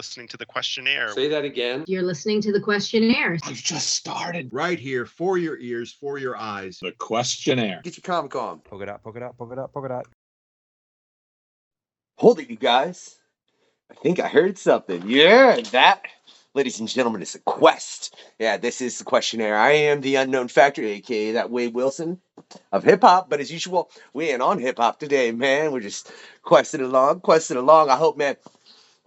listening to the Questionnaire. Say that again. You're listening to the Questionnaire. I've just started. Right here, for your ears, for your eyes. The Questionnaire. Get your comic on. Poke it out, poke it out, poke it out, poke it out. Hold it, you guys. I think I heard something. Yeah, that, ladies and gentlemen, is a quest. Yeah, this is the Questionnaire. I am the unknown factor, aka that Wade Wilson of hip hop. But as usual, we ain't on hip hop today, man. We're just questing along. I hope, man.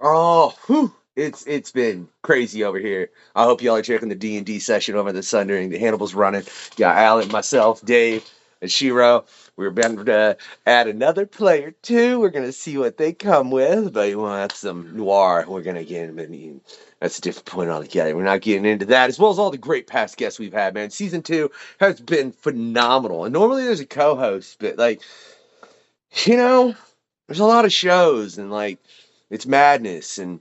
Oh, whew. It's been crazy over here. I hope y'all are checking the D&D session over the sun during the Hannibal's running. Got Alan, myself, Dave, and Shiro. We're about to add another player too. We're gonna see what they come with, but you want some noir. We're gonna get in. That's a different point altogether. We're not getting into that, as well as all the great past guests we've had, man. Season 2 has been phenomenal, and normally there's a co-host, but there's a lot of shows, and it's madness, and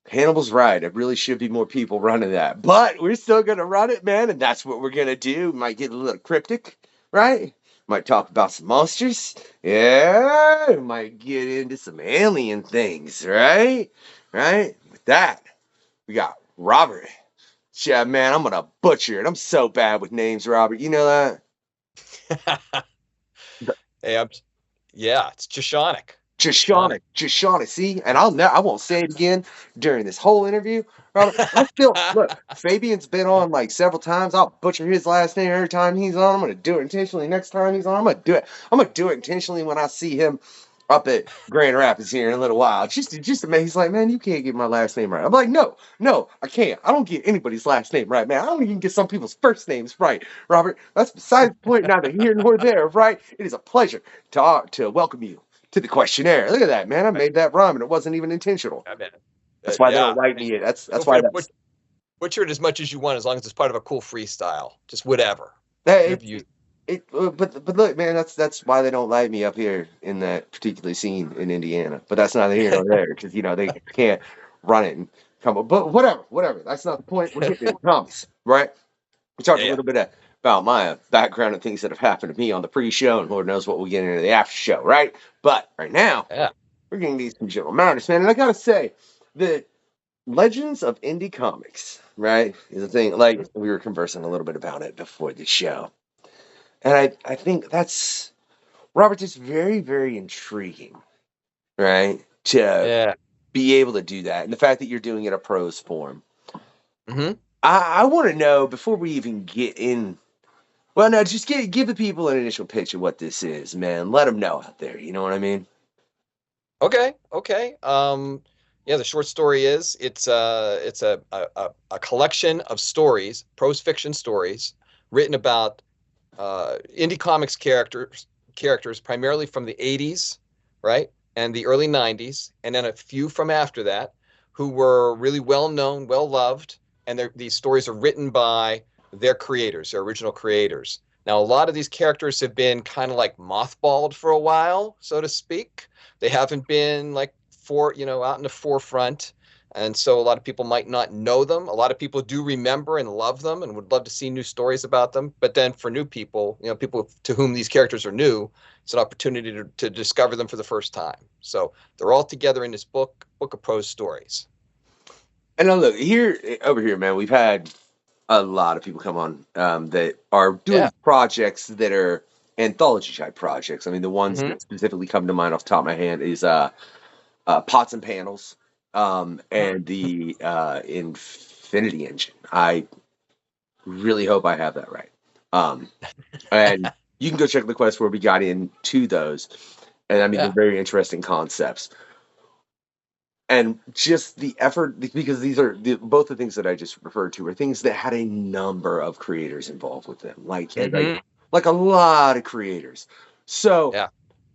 Hannibal's right. There really should be more people running that, but we're still gonna run it, man, and that's what we're gonna do. Might get a little cryptic, right? Might talk about some monsters. Yeah, might get into some alien things, right? Right? With that, we got Robert. Yeah, man, I'm gonna butcher it. I'm so bad with names, Robert. You know that? Hey, it's Jeschonek. Jeschonek, see? And I won't say it again during this whole interview. Robert, look, Fabian's been on several times. I'll butcher his last name every time he's on. I'm gonna do it intentionally next time he's on. I'm gonna do it intentionally when I see him up at Grand Rapids here in a little while. Just amazing. He's like, man, you can't get my last name right. I'm like, no, I can't. I don't get anybody's last name right, man. I don't even get some people's first names right, Robert. That's besides the point, neither here nor there, right? It is a pleasure to welcome you to the Questionnaire. Look at that, man. I made that rhyme, and it wasn't even intentional. That's why they don't like me. That's why. Butcher it as much as you want, as long as it's part of a cool freestyle. Just whatever. But look, man, that's why they don't like me up here in that particular scene in Indiana. But that's neither here nor there, because they can't run it and come up. But whatever. That's not the point. We're getting into comics, right? We talked a little bit about my background and things that have happened to me on the pre-show, and Lord knows what we'll get into the after show, right? But right now, we're getting these some General Mariners, man. And I gotta say, the Legends of Indie Comics, right, is a thing. We were conversing a little bit about it before the show, and I think that's, Robert, just very, very intriguing, right? To be able to do that, and the fact that you're doing it in a prose form. Mm-hmm. I want to know, before we even get in. Well, no, just give the people an initial pitch of what this is, man. Let them know out there. You know what I mean? Okay. The short story is it's a collection of stories, prose fiction stories, written about indie comics characters primarily from the 80s, right, and the early 90s, and then a few from after that, who were really well known, well loved, and these stories are written by their creators, their original creators. Now, a lot of these characters have been kind of mothballed for a while, so to speak. They haven't been out in the forefront. And so a lot of people might not know them. A lot of people do remember and love them and would love to see new stories about them. But then for new people, people to whom these characters are new, it's an opportunity to discover them for the first time. So they're all together in this book of prose stories. And now look, over here, man, we've had a lot of people come on that are doing projects that are anthology type projects. I mean, the ones that specifically come to mind off the top of my hand is Pots and Panels and the Infinity Engine. I really hope I have that right. And you can go check the quest where we got into those. And I mean, they're very interesting concepts. And just the effort, because these are both the things that I just referred to are things that had a number of creators involved with them, like a lot of creators. So,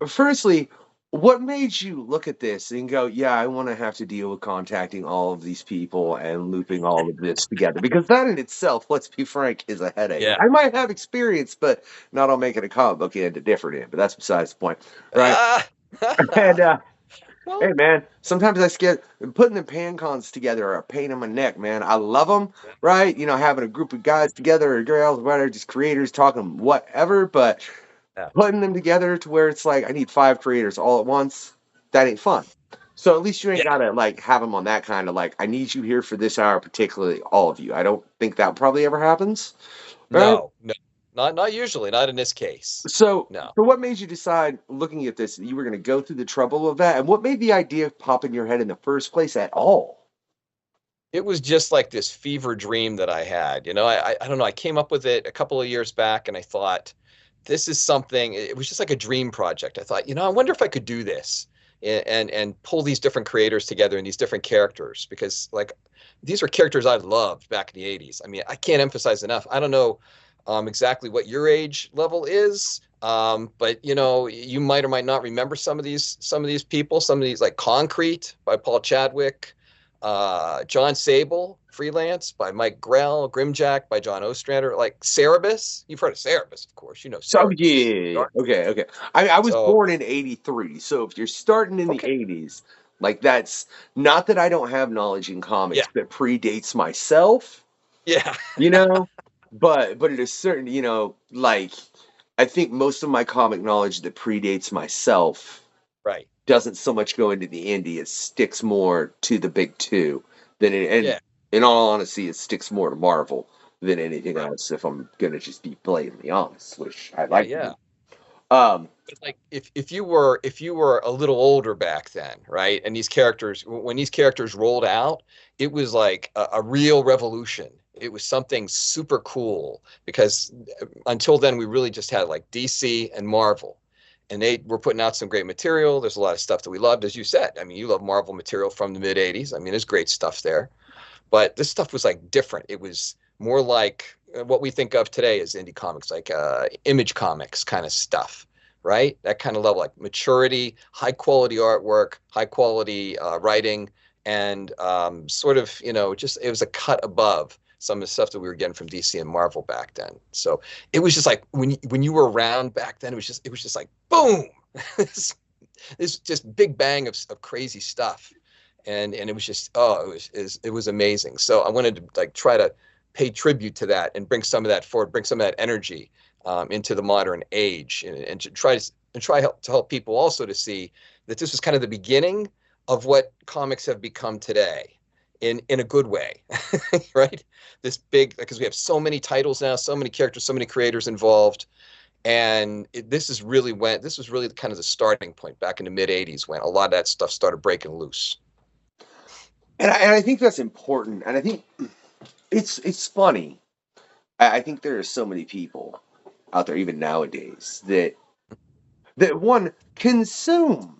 firstly, what made you look at this and go, yeah, I want to have to deal with contacting all of these people and looping all of this together? Because that in itself, let's be frank, is a headache. Yeah. I might have experience, but not on making a comic book end a different end. But that's besides the point, right? And well, hey, man, sometimes I get putting the pan cons together are a pain in my neck, man. I love them, right? Having a group of guys together or girls, whatever, just creators talking whatever, but putting them together to where it's I need 5 creators all at once, that ain't fun. So at least you ain't Yeah. gotta like have them on that kind of like, I need you here for this hour, particularly all of you. I don't think that probably ever happens. Right? No, no, not usually, not in this case. So, No. so what made you decide, looking at this, that you were going to go through the trouble of that, and what made the idea pop in your head in the first place at all? It was just like this fever dream that I had. I don't know. I came up with it a couple of years back, and I thought, this is something. It was just like a dream project. I thought, I wonder if I could do this and pull these different creators together and these different characters, because like these are characters I loved back in the 80s. I mean, I can't emphasize enough. I don't know exactly what your age level is. But you might or might not remember some of these people, some of these like Concrete by Paul Chadwick, John Sable, Freelance by Mike Grell, Grimjack by John Ostrander, like Cerebus. You've heard of Cerebus, of course. You know So Cerebus. yeah, okay. I was So born in '83, so if you're starting in the okay, '80s, like that's not that I don't have knowledge in yeah, comics that predates myself, yeah, you know, but it is certain, like I think most of my comic knowledge that predates myself right, doesn't so much go into the indie; it sticks more to the big two than it, and yeah, in all honesty, it sticks more to Marvel than anything right, else. If I'm gonna just be blatantly honest, which I yeah, like to be. yeah. Um, But like if you were a little older back then, right? And these characters, when these characters rolled out, it was like a real revolution. It was something super cool because until then we really just had like DC and Marvel, and they were putting out some great material. There's a lot of stuff that we loved, as you said. I mean, you love Marvel material from the mid '80s. I mean, there's great stuff there, but this stuff was like different. It was more like what we think of today as indie comics, like Image Comics kind of stuff, right? That kind of level, like maturity, high quality artwork, high quality writing, and sort of, just it was a cut above some of the stuff that we were getting from DC and Marvel back then. So it was just like when you were around back then, it was just like boom, this just big bang of crazy stuff, and it was just it was amazing. So I wanted to like try to pay tribute to that and bring some of that forward, bring some of that energy into the modern age, and to help people also to see that this was kind of the beginning of what comics have become today in a good way, right? This big, because we have so many titles now, so many characters, so many creators involved. And this was really kind of the starting point back in the mid 80s when a lot of that stuff started breaking loose. and I think that's important, and I think it's funny. I think there are so many people out there, even nowadays, that one consume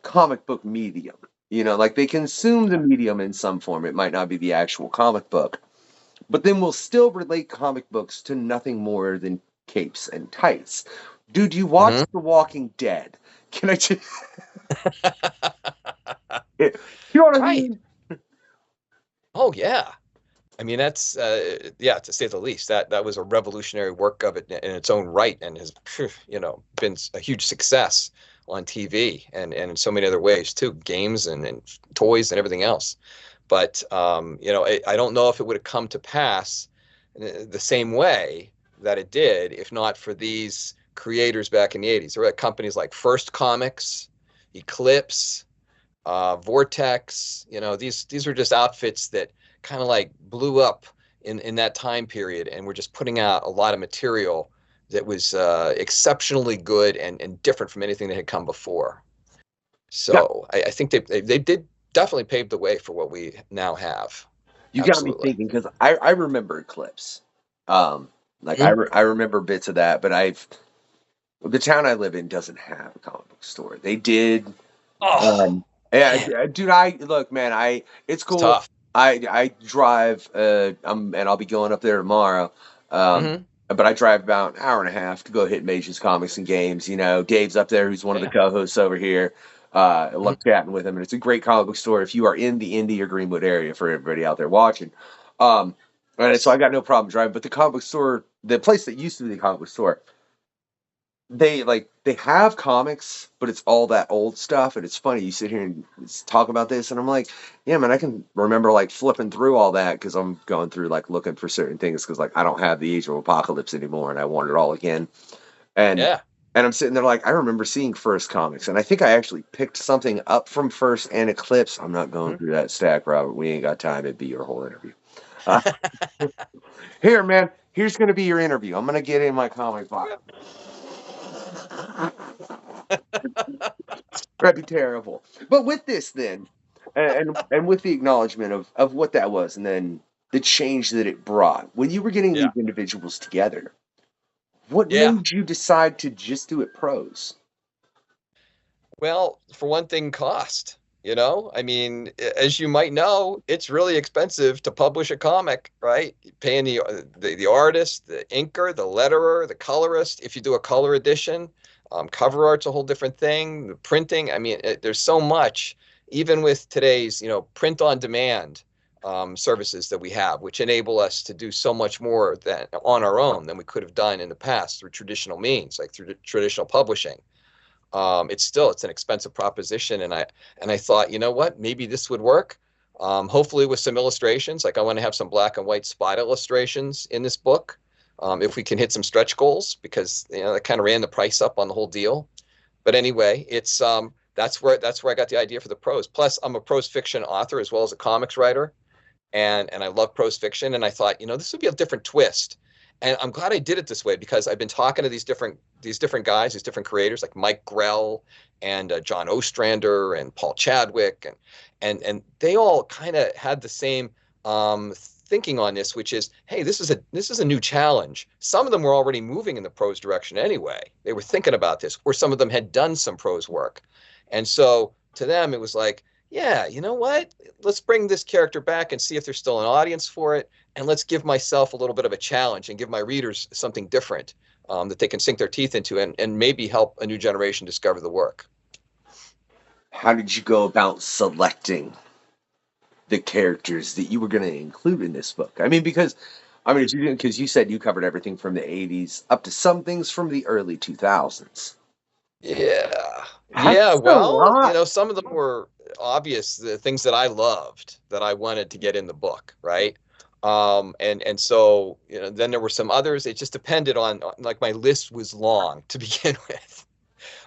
comic book medium. Like they consume the medium in some form. It might not be the actual comic book, but then we'll still relate comic books to nothing more than capes and tights. Dude, you watch Hmm. The Walking Dead? Can I just, you know what I Right. mean? Oh yeah. I mean, that's yeah, to say the least. That was a revolutionary work of it in its own right, and has been a huge success on TV and in so many other ways too, games and toys and everything else. But I don't know if it would have come to pass the same way that it did if not for these creators back in the 80s. There were companies like First Comics, Eclipse, Vortex. These are just outfits that kind of like blew up in that time period, and we're just putting out a lot of material that was exceptionally good and different from anything that had come before. Yeah, So I think they did definitely pave the way for what we now have. you got me Absolutely. thinking because I remember Eclipse. Like Mhm. I remember bits of that, but the town I live in doesn't have a comic book store. They did. Oh Yeah, man, dude. I look, man. It's it's cool. tough. I drive. And I'll be going up there tomorrow. Um, Hmm. but I drive about an hour and a half to go hit Mage's Comics and Games. Dave's up there, who's one of the Yeah. co-hosts over here. I Mhm. love chatting with him, and it's a great comic book store if you are in the Indy or Greenwood area. For everybody out there watching, and so I got no problem driving. But the comic book store, the place that used to be the comic book store, they have comics, but it's all that old stuff. And it's funny, you sit here and talk about this, and I'm like, yeah, man, I can remember like flipping through all that because I'm going through like looking for certain things because like I don't have the Age of Apocalypse anymore, and I want it all again. And Yeah. And I'm sitting there like, I remember seeing First Comics, and I think I actually picked something up from First and Eclipse. I'm not going through that stack, Robert. We ain't got time. It'd be your whole interview. Uh, Here, man. Here's going to be your interview. I'm going to get in my comic box. That'd be terrible. But with this, then, and with the acknowledgement of what that was, and then the change that it brought, when you were getting Yeah. these individuals together, what Yeah. made you decide to just do it prose? Well, for one thing, cost. I mean, as you might know, it's really expensive to publish a comic, right? Paying the artist, the inker, the letterer, the colorist. If you do a color edition, cover art's a whole different thing. The printing, I mean, there's so much. Even with today's, print on demand services that we have, which enable us to do so much more than on our own than we could have done in the past through traditional means, like through traditional publishing. It's an expensive proposition, and I thought, you know what, maybe this would work. Hopefully with some illustrations, like I want to have some black and white spot illustrations in this book. If we can hit some stretch goals, because that kind of ran the price up on the whole deal. But anyway, it's that's where I got the idea for the prose. Plus, I'm a prose fiction author as well as a comics writer, and I love prose fiction. And I thought, this would be a different twist. And I'm glad I did it this way, because I've been talking to these different guys, these different creators like Mike Grell and John Ostrander and Paul Chadwick, and they all kind of had the same thinking on this, which is, hey, this is a new challenge. Some of them were already moving in the prose direction anyway. They were thinking about this, or some of them had done some prose work, and so to them it was like, yeah, you know what? Let's bring this character back and see if there's still an audience for it. And let's give myself a little bit of a challenge and give my readers something different that they can sink their teeth into, and maybe help a new generation discover the work. How did you go about selecting the characters that you were going to include in this book? I mean, because you said you covered everything from the 80s up to some things from the early 2000s. Yeah. That's Yeah. a Well, lot. some of them were obvious, the things that I loved that I wanted to get in the book, right? And so, then there were some others. It just depended on, like, my list was long to begin with.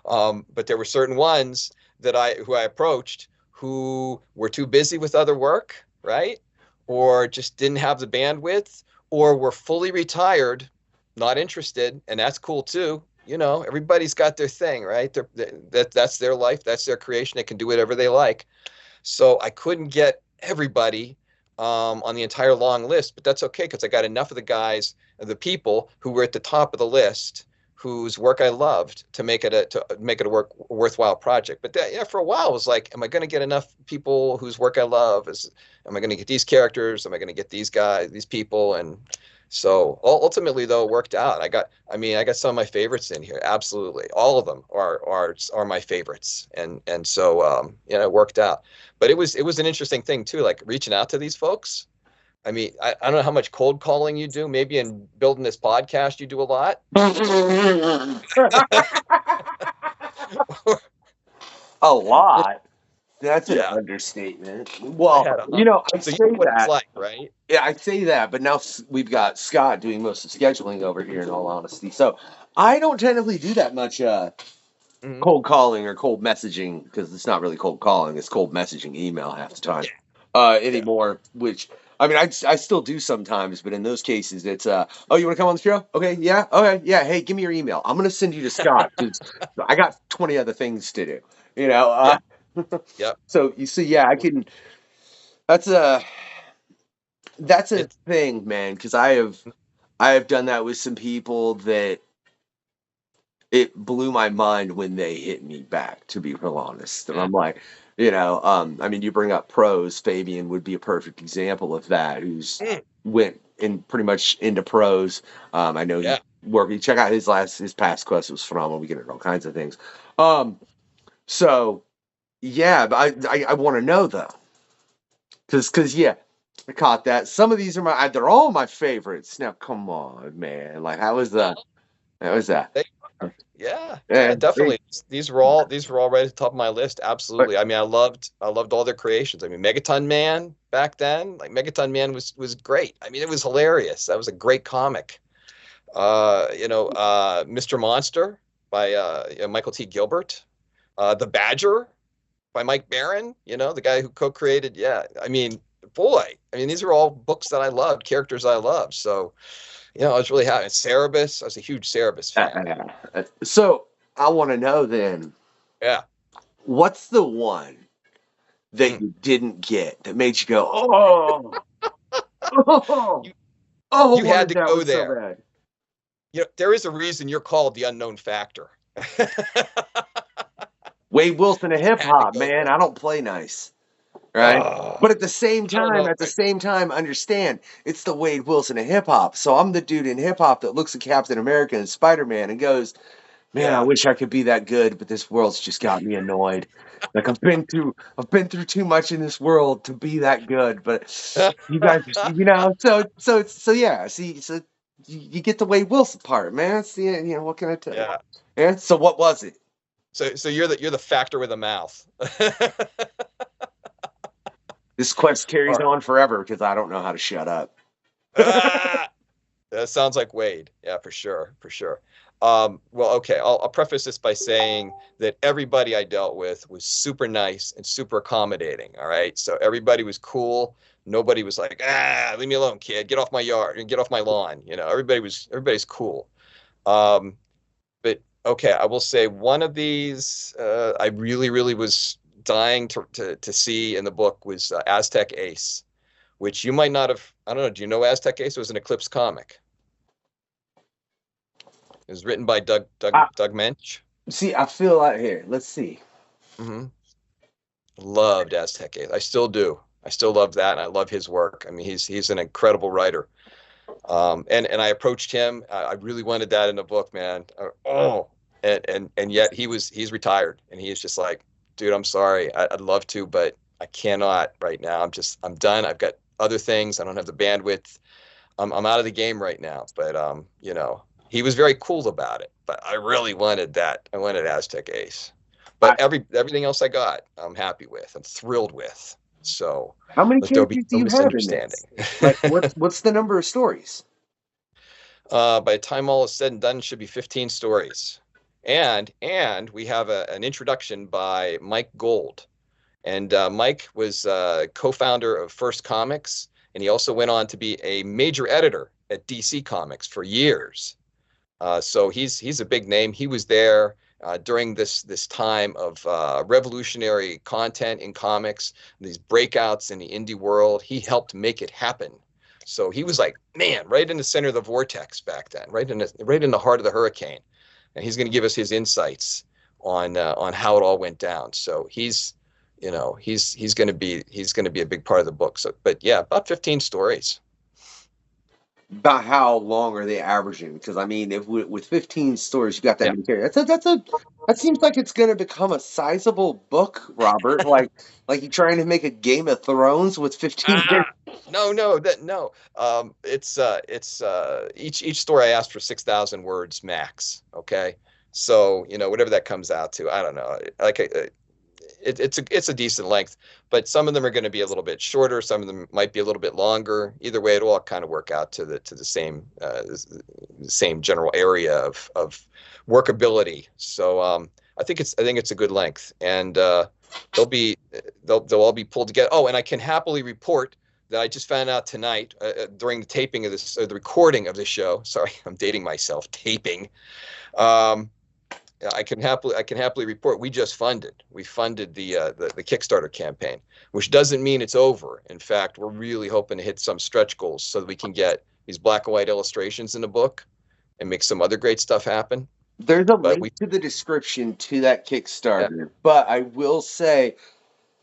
But there were certain ones who I approached who were too busy with other work, right? Or just didn't have the bandwidth, or were fully retired, not interested. And that's cool too. Everybody's got their thing, right? That's their life. That's their creation. They can do whatever they like. So I couldn't get everybody on the entire long list, but that's okay, because I got enough of the people who were at the top of the list, whose work I loved, to make it a worthwhile project. But for a while, it was like, am I going to get enough people whose work I love? Am I going to get these characters? Am I going to get these guys, these people? And so ultimately, though, it worked out. I got some of my favorites in here. Absolutely, all of them are my favorites, and so it worked out. But it was an interesting thing too, like reaching out to these folks. I mean, I don't know how much cold calling you do. Maybe in building this podcast, you do a lot. A lot. That's an understatement. Well, I So say you know what it's that. like, right? Yeah, I say that, but now we've got Scott doing most of the scheduling over here, in all honesty. So I don't technically do that much cold calling or cold messaging, because it's not really cold calling. It's cold messaging email half the time anymore, which, I mean, I still do sometimes, but in those cases, it's, oh, you want to come on the show? Okay, yeah, okay, yeah, hey, give me your email. I'm going to send you to Scott, because I got 20 other things to do, Yep. So you see, yeah, I can, that's a thing, man, because I have done that with some people that it blew my mind when they hit me back, to be real honest. And I'm like, I mean, you bring up prose. Fabian would be a perfect example of that, who's went in pretty much into prose. I know he worked. You check out his past quest was phenomenal. We get into all kinds of things. So yeah, but I want to know though, because yeah, I caught that. Some of these are they're all my favorites. Now come on, man, like how was that? How was that? Yeah, definitely. These were all right at the top of my list. Absolutely. I mean, I loved all their creations. I mean, Megaton Man back then, like Megaton Man was great. I mean, it was hilarious. That was a great comic. Mr. Monster by Michael T. Gilbert. The Badger by Mike Barron, the guy who co-created. Yeah, I mean, boy, these are all books that I loved, characters I loved. So, I was really happy. Cerebus, I was a huge Cerebus fan. So I want to know then, Yeah. what's the one that you didn't get that made you go, oh, oh, You had to that go was so there. bad. There is a reason you're called the unknown factor. Wade Wilson of hip hop, man. I don't play nice. Right. But at the same time, understand it's the Wade Wilson of hip hop. So I'm the dude in hip hop that looks at Captain America and Spider-Man and goes, man, I wish I could be that good, but this world's just got me annoyed. Like I've been through too much in this world to be that good. But you guys, so yeah. See, so you get the Wade Wilson part, man. See, what can I tell you? Yeah. So what was it? So you're the factor with a mouth. This quest carries on forever because I don't know how to shut up. That sounds like Wade. Yeah, for sure. Well, okay. I'll preface this by saying that everybody I dealt with was super nice and super accommodating. All right. So everybody was cool. Nobody was like, leave me alone, kid. Get off my yard and get off my lawn. Everybody's cool. But okay, I will say one of these I really, really was dying to see in the book was Aztec Ace, which you might not have. I don't know. Do you know Aztec Ace? It was an Eclipse comic. It was written by Doug Mensch. See, I feel like here. Let's see. Loved Aztec Ace. I still do. I still love that, and I love his work. He's an incredible writer. And I approached him. I really wanted that in the book, man. And yet he's retired, and he's just like, dude, I'm sorry. I'd love to, but I cannot right now. I'm done. I've got other things. I don't have the bandwidth. I'm out of the game right now. But he was very cool about it. But I really wanted that. I wanted Aztec Ace. But everything else I got, I'm happy with. I'm thrilled with. So how many characters do you have in this? Like, what's the number of stories? By the time all is said and done, it should be 15 stories. And we have an introduction by Mike Gold. And Mike was co-founder of First Comics, and he also went on to be a major editor at DC Comics for years. So he's a big name. He was there during this time of revolutionary content in comics, these breakouts in the indie world. He helped make it happen. So he was like, man, right in the center of the vortex back then, right in the heart of the hurricane. And he's going to give us his insights on how it all went down. So he's going to be a big part of the book. So, but yeah, about 15 stories. About how long are they averaging? Because if with 15 stories you got that many characters, that seems like it's going to become a sizable book, Robert. like you're trying to make a Game of Thrones with 15. No. It's each story I asked for 6,000 words max. Okay, so whatever that comes out to, I don't know. Like it's a decent length, but some of them are going to be a little bit shorter. Some of them might be a little bit longer. Either way, it'll all kind of work out to the same general area of workability. So I think it's a good length, and they'll all be pulled together. Oh, and I can happily report that I just found out tonight during the taping of this, the recording of the show. Sorry, I'm dating myself. Taping. I can happily report we funded the Kickstarter campaign, which doesn't mean it's over. In fact, we're really hoping to hit some stretch goals so that we can get these black and white illustrations in the book and make some other great stuff happen. There's a link to the description to that Kickstarter, but I will say,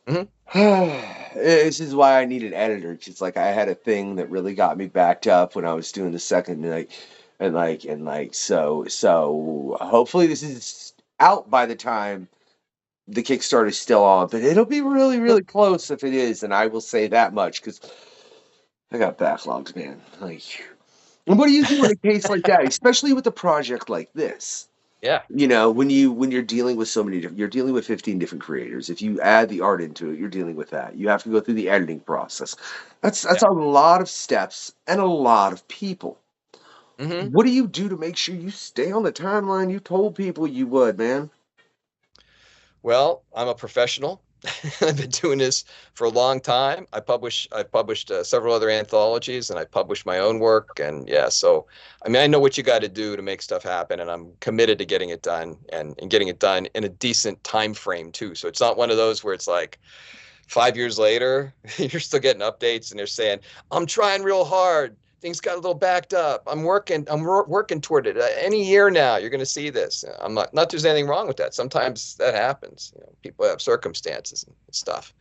this is why I need an editor. Because I had a thing that really got me backed up when I was doing the second night. So hopefully this is out by the time the Kickstarter is still on, but it'll be really, really close if it is, and I will say that much because I got backlogs, man. And what do you do in a case like that, especially with a project like this? Yeah. When you're dealing with so many different, you're dealing with 15 different creators. If you add the art into it, you're dealing with that. You have to go through the editing process. That's a lot of steps and a lot of people. What do you do to make sure you stay on the timeline you told people you would, man? Well, I'm a professional. I've been doing this for a long time. I've published several other anthologies, and I published my own work. And yeah, so I mean, I know what you got to do to make stuff happen, and I'm committed to getting it done and getting it done in a decent time frame too. So it's not one of those where it's like 5 years later, you're still getting updates, and they're saying, "I'm trying real hard. Things got a little backed up. Working toward it. Any year now, you're going to see this." I'm not there's anything wrong with that. Sometimes that happens. You know, people have circumstances and stuff.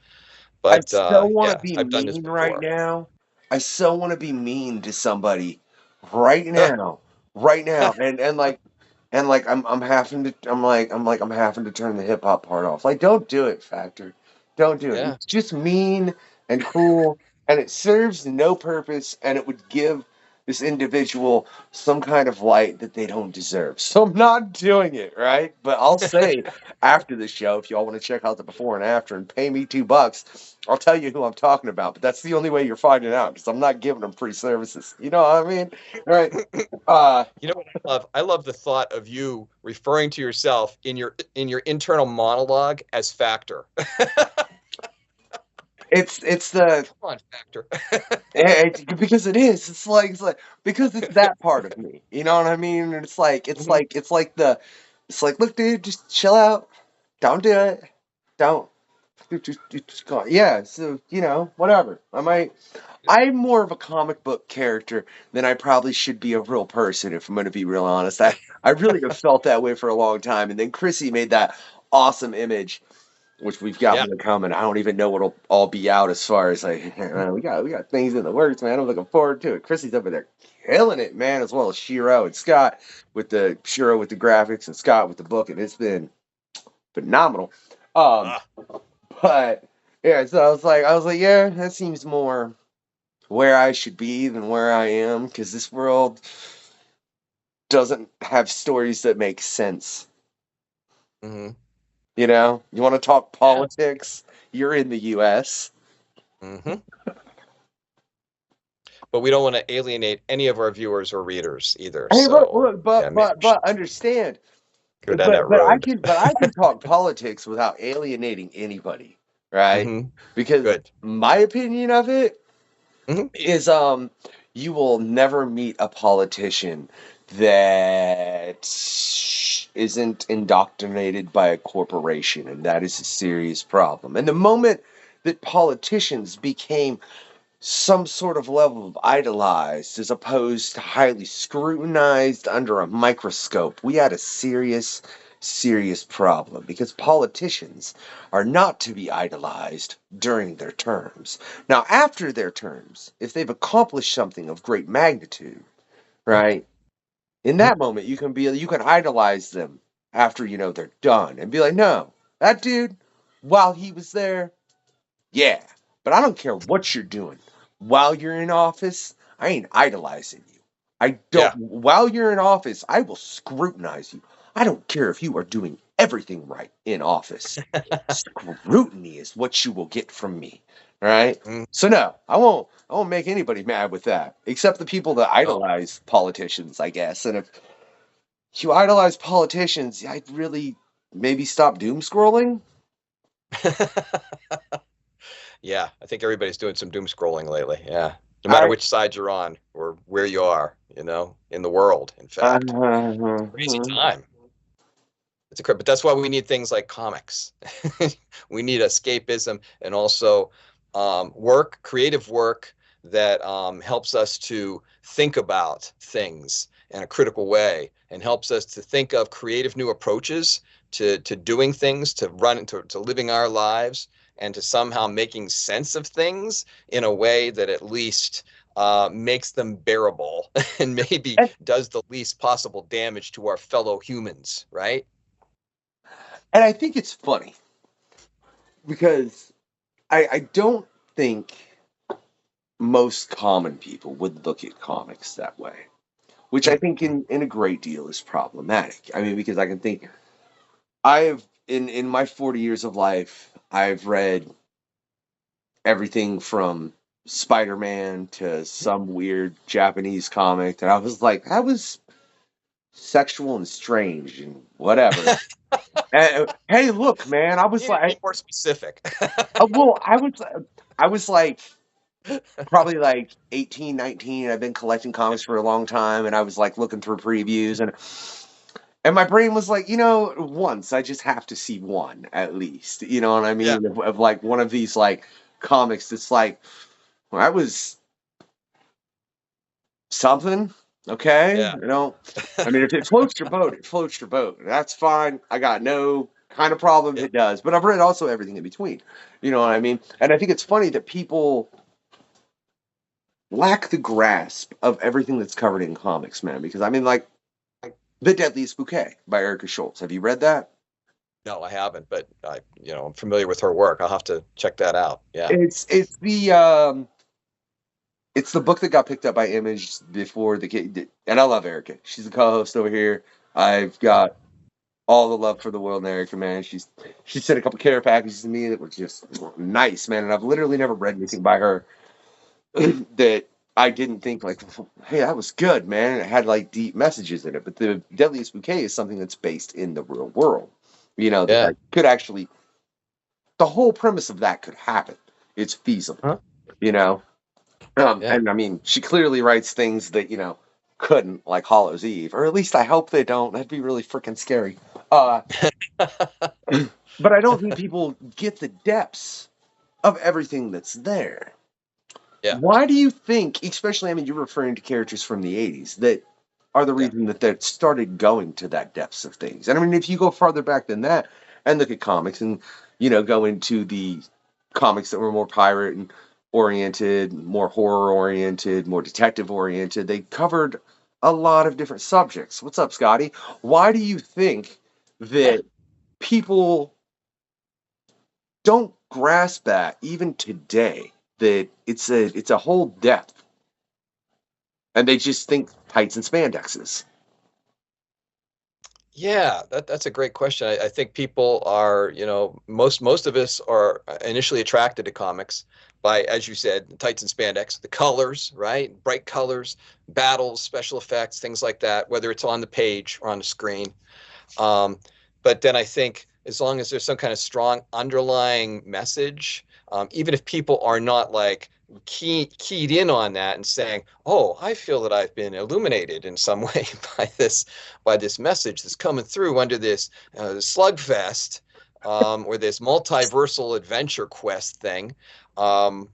I But so want to yeah, be I've done this mean right before. now. I so want to be mean to somebody right now, right now, and I'm having to I'm having to turn the hip hop part off. Like, don't do it, Factor. Don't do it. Yeah. It's just mean and cruel, and it serves no purpose, and it would give this individual some kind of light that they don't deserve. So I'm not doing it, right? But I'll say after the show, if y'all want to check out the before and after and pay me $2, I'll tell you who I'm talking about. But that's the only way you're finding out, because I'm not giving them free services. You know what I mean? All right. You know what I love? I love the thought of you referring to yourself in your internal monologue as Factor. It's the Come on, Factor. because it is. It's like because it's that part of me. You know what I mean? And Mhm. it's like, look, dude, just chill out. Don't do it. Don't. Just go. Yeah. So whatever. I'm more of a comic book character than I probably should be a real person. If I'm going to be real honest, I really have felt that way for a long time. And then Chrissy made that awesome image, which we've got Yeah. one coming. I don't even know what'll all be out as far as like we got things in the works, man. I'm looking forward to it. Chrissy's over there killing it, man, as well as Shiro and Scott with the graphics and Scott with the book, and it's been phenomenal. Um, Ah, but yeah, so I was like, yeah, that seems more where I should be than where I am, because this world doesn't have stories that make sense. mhm. You want to talk Yeah. politics? You're in the U.S. Mhm. But we don't want to alienate any of our viewers or readers either. Hey, So look, yeah, maybe we but should understand, go down that but road. I can talk politics without alienating anybody, right? Hmm. Because Good. my opinion of it Hmm. is, you will never meet a politician that isn't indoctrinated by a corporation, and that is a serious problem. And the moment that politicians became some sort of level of idolized as opposed to highly scrutinized under a microscope, we had a serious, serious problem, because politicians are not to be idolized during their terms. Now, after their terms, if they've accomplished something of great magnitude, right? In Hmm. that moment, you can idolize them after they're done and be like, no, that dude, while he was there, yeah, but I don't care what you're doing. While you're in office, I ain't idolizing you. I don't. Yeah. While you're in office, I will scrutinize you. I don't care if you are doing everything right in office. Scrutiny is what you will get from me. All right. Mm. So no, I won't. I won't make anybody mad with that, except the people that Oh. idolize politicians, I guess. And if you idolize politicians, I'd really maybe stop doom scrolling. Yeah, I think everybody's doing some doom scrolling lately. Yeah. No matter I. which side you're on or where you are, in the world, in fact. Crazy time. But that's why we need things like comics. We need escapism, and also creative work that helps us to think about things in a critical way, and helps us to think of creative new approaches to doing things, to living our lives, and to somehow making sense of things in a way that at least makes them bearable and maybe does the least possible damage to our fellow humans, right? And I think it's funny because I don't think most common people would look at comics that way, which I think Mm-hmm. in a great deal is problematic. I mean, because I can think I have in my 40 years of life, I've read everything from Spider-Man to some weird Japanese comic, and I was like, that was sexual and strange and whatever. And, hey, look, man, I You was need to be like, more specific. well, I was like, probably like 18, 19. I've been collecting comics for a long time, and I was like looking through previews, and my brain was like, once I just have to see one at least. You know what I Yeah. mean? Of like one of these like comics that's like, well, that was something. Okay, Yeah. I mean, if it floats your boat, it floats your boat. That's fine. I got no kind of problem if Yeah. it does. But I've read also everything in between. You know what I mean? And I think it's funny that people lack the grasp of everything that's covered in comics, man. Because I mean, like The Deadliest Bouquet by Erica Schultz. Have you read that? No, I haven't, but I'm familiar with her work. I'll have to check that out. Yeah. It's the book that got picked up by Image before the kid. And I love Erica. She's the co-host over here. I've got all the love for the world in Erica, man. She sent a couple care packages to me that were just nice, man. And I've literally never read anything by her that I didn't think like, hey, that was good, man. And it had like deep messages in it. But the Deadliest Bouquet is something that's based in the real world. That Yeah. like, could actually, the whole premise of that could happen. It's feasible, Huh? you know. Yeah. And I mean, she clearly writes things that couldn't, like Hollow's Eve, or at least I hope they don't. That'd be really freaking scary. Uh, but I don't think people get the depths of everything that's there. Yeah. Why do you think, especially, I mean, you're referring to characters from the 80s that are the Yeah. reason that started going to that depths of things? And I mean, if you go farther back than that and look at comics and, go into the comics that were more pirate and oriented, more horror oriented, more detective oriented, they covered a lot of different subjects. What's up, Scotty? Why do you think Yeah. that people don't grasp that even today? That it's a whole depth, and they just think tights and spandexes. Yeah, that's a great question. I think people are, most of us are initially attracted to comics by, as you said, tights and spandex, the colors, right? Bright colors, battles, special effects, things like that, whether it's on the page or on the screen. Um, but then I think as long as there's some kind of strong underlying message, even if people are not like keyed in on that and saying, "Oh, I feel that I've been illuminated in some way by this message that's coming through under this slugfest." Or this multiversal adventure quest thing, even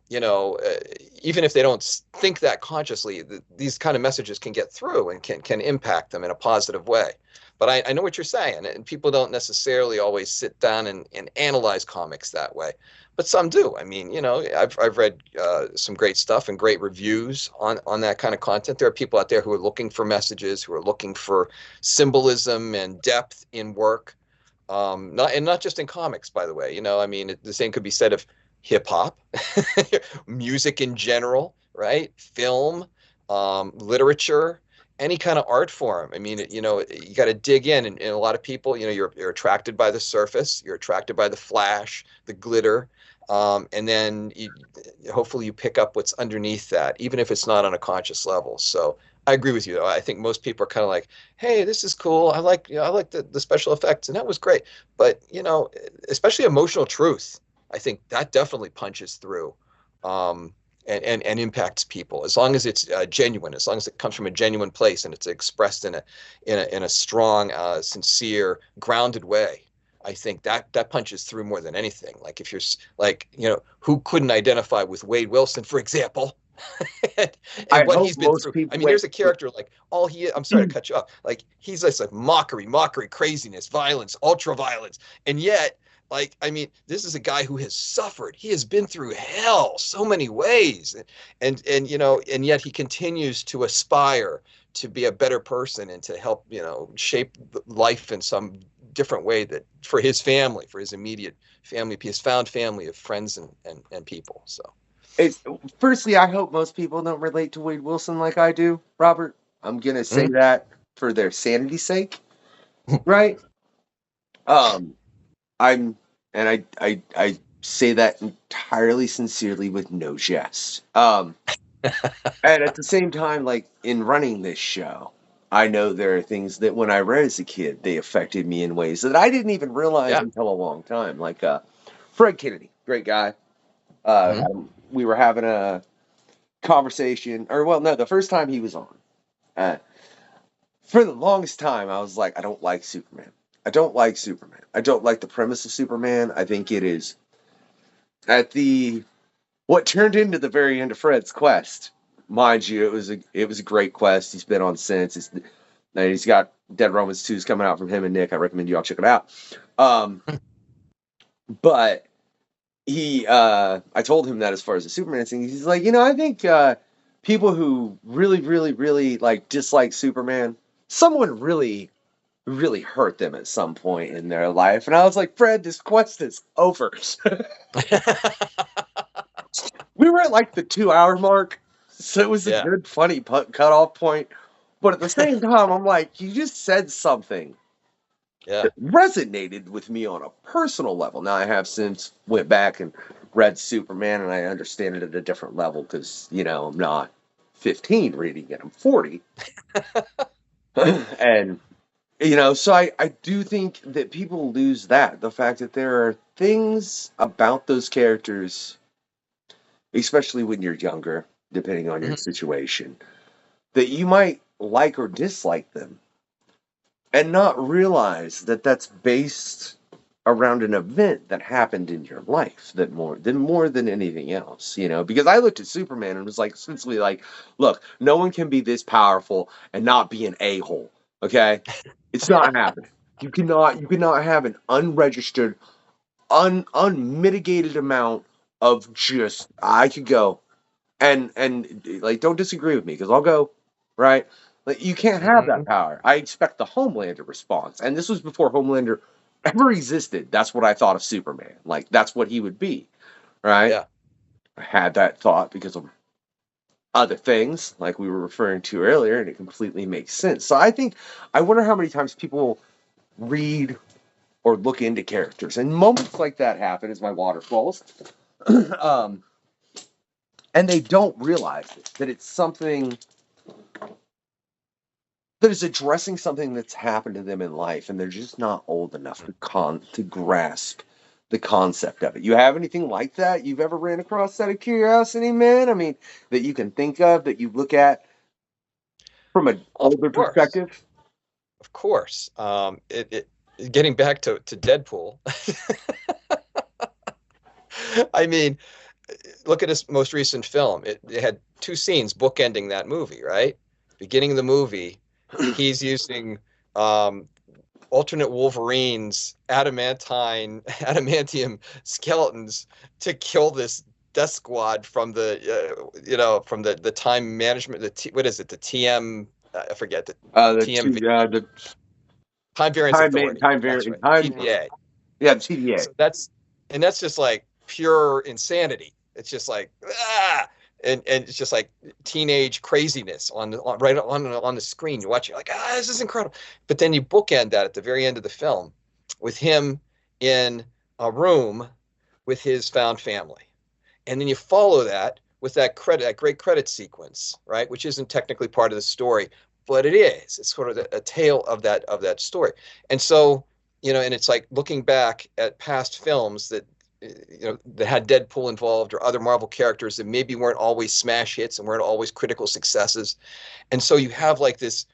if they don't think that consciously, these kind of messages can get through and can impact them in a positive way. But I know what you're saying, and people don't necessarily always sit down and analyze comics that way, but some do. I mean, I've read some great stuff and great reviews on that kind of content. There are people out there who are looking for messages, who are looking for symbolism and depth in work, not just in comics, by the way. I mean, the same could be said of hip hop, music in general, right? Film, literature, any kind of art form. I mean, you got to dig in, and a lot of people, you're attracted by the surface, you're attracted by the flash, the glitter, and then hopefully you pick up what's underneath that, even if it's not on a conscious level. So I agree with you, though. I think most people are kind of like, "Hey, this is cool. I like the special effects, and that was great." But especially emotional truth, I think that definitely punches through. And impacts people as long as it's genuine, as long as it comes from a genuine place and it's expressed in a strong, sincere, grounded way. I think that punches through more than anything. Like if you're like, who couldn't identify with Wade Wilson, for example, and I what hope he's been most through. I people mean, wait. there's a character like I'm sorry to cut you off. Like he's just like mockery, craziness, violence, ultra violence, and yet, like, I mean, this is a guy who has suffered. He has been through hell so many ways, and yet he continues to aspire to be a better person and to help, shape life in some different way that for his family, for his immediate family, his found family of friends and people. So. It's, firstly, I hope most people don't relate to Wade Wilson like I do, Robert. I'm gonna say Mm. that for their sanity's sake, right? Um, I'm, and I say that entirely sincerely with no jest. And at the same time, like in running this show, I know there are things that when I read as a kid, they affected me in ways that I didn't even realize Yeah. until a long time. Like Fred Kennedy, great guy. Mhm. We were having a conversation, or well, no, the first time he was on. Uh, for the longest time, I was like, I don't like Superman. I don't like Superman. I don't like the premise of Superman. I think it is at the what turned into the very end of Fred's quest. Mind you, it was a great quest. He's been on since. He's got Dead Romans 2's coming out from him and Nick. I recommend you all check it out. But I told him that as far as the Superman thing, he's like, I think people who really, really, really like dislike Superman, someone really, really hurt them at some point in their life. And I was like, Fred, this quest is over. We were at like the 2-hour mark, so it was a Yeah. good, funny cutoff point. But at the same time, I'm like, you just said something Yeah. that resonated with me on a personal level. Now, I have since went back and read Superman, and I understand it at a different level because, I'm not 15 reading it. I'm 40. And, so I do think that people lose that. The fact that there are things about those characters, especially when you're younger, depending on your Mhm. situation, that you might like or dislike them and not realize that that's based around an event that happened in your life that more than anything else, because I looked at Superman and was like, essentially like, look, no one can be this powerful and not be an a-hole. Okay. It's not happening. You cannot have an unregistered, unmitigated amount of just, I could go and like, don't disagree with me because I'll go, right? Like, you can't have that Mhm. power. I expect the Homelander response, and this was before Homelander ever existed. That's what I thought of Superman. Like, that's what he would be, right? Yeah. I had that thought because of other things, like we were referring to earlier, and it completely makes sense. So I wonder how many times people read or look into characters, and moments like that happen as my water falls. um, and they don't realize that it's something that is addressing something that's happened to them in life, and they're just not old enough to grasp the concept of it. You have anything like that you've ever ran across out of curiosity, man? I mean, that you can think of that you look at from an Of older course. perspective? Of course. Getting back to Deadpool. I mean, look at his most recent film. It had two scenes bookending that movie, right? Beginning of the movie, he's using um, alternate Wolverines, adamantium skeletons to kill this death squad from the time management. What is it? The TM. I forget the TMV. The Time Variance Authority. time That's variant right. time, TVA. yeah, TVA. So that's just like pure insanity. It's just like and it's just like teenage craziness right on the screen. You watch it, you're like, this is incredible. But then you bookend that at the very end of the film with him in a room with his found family, and then you follow that with that great credit sequence, right? Which isn't technically part of the story, but it is. It's sort of a tale of that story, and so and it's like looking back at past films that had Deadpool involved or other Marvel characters that maybe weren't always smash hits and weren't always critical successes. And so you have like this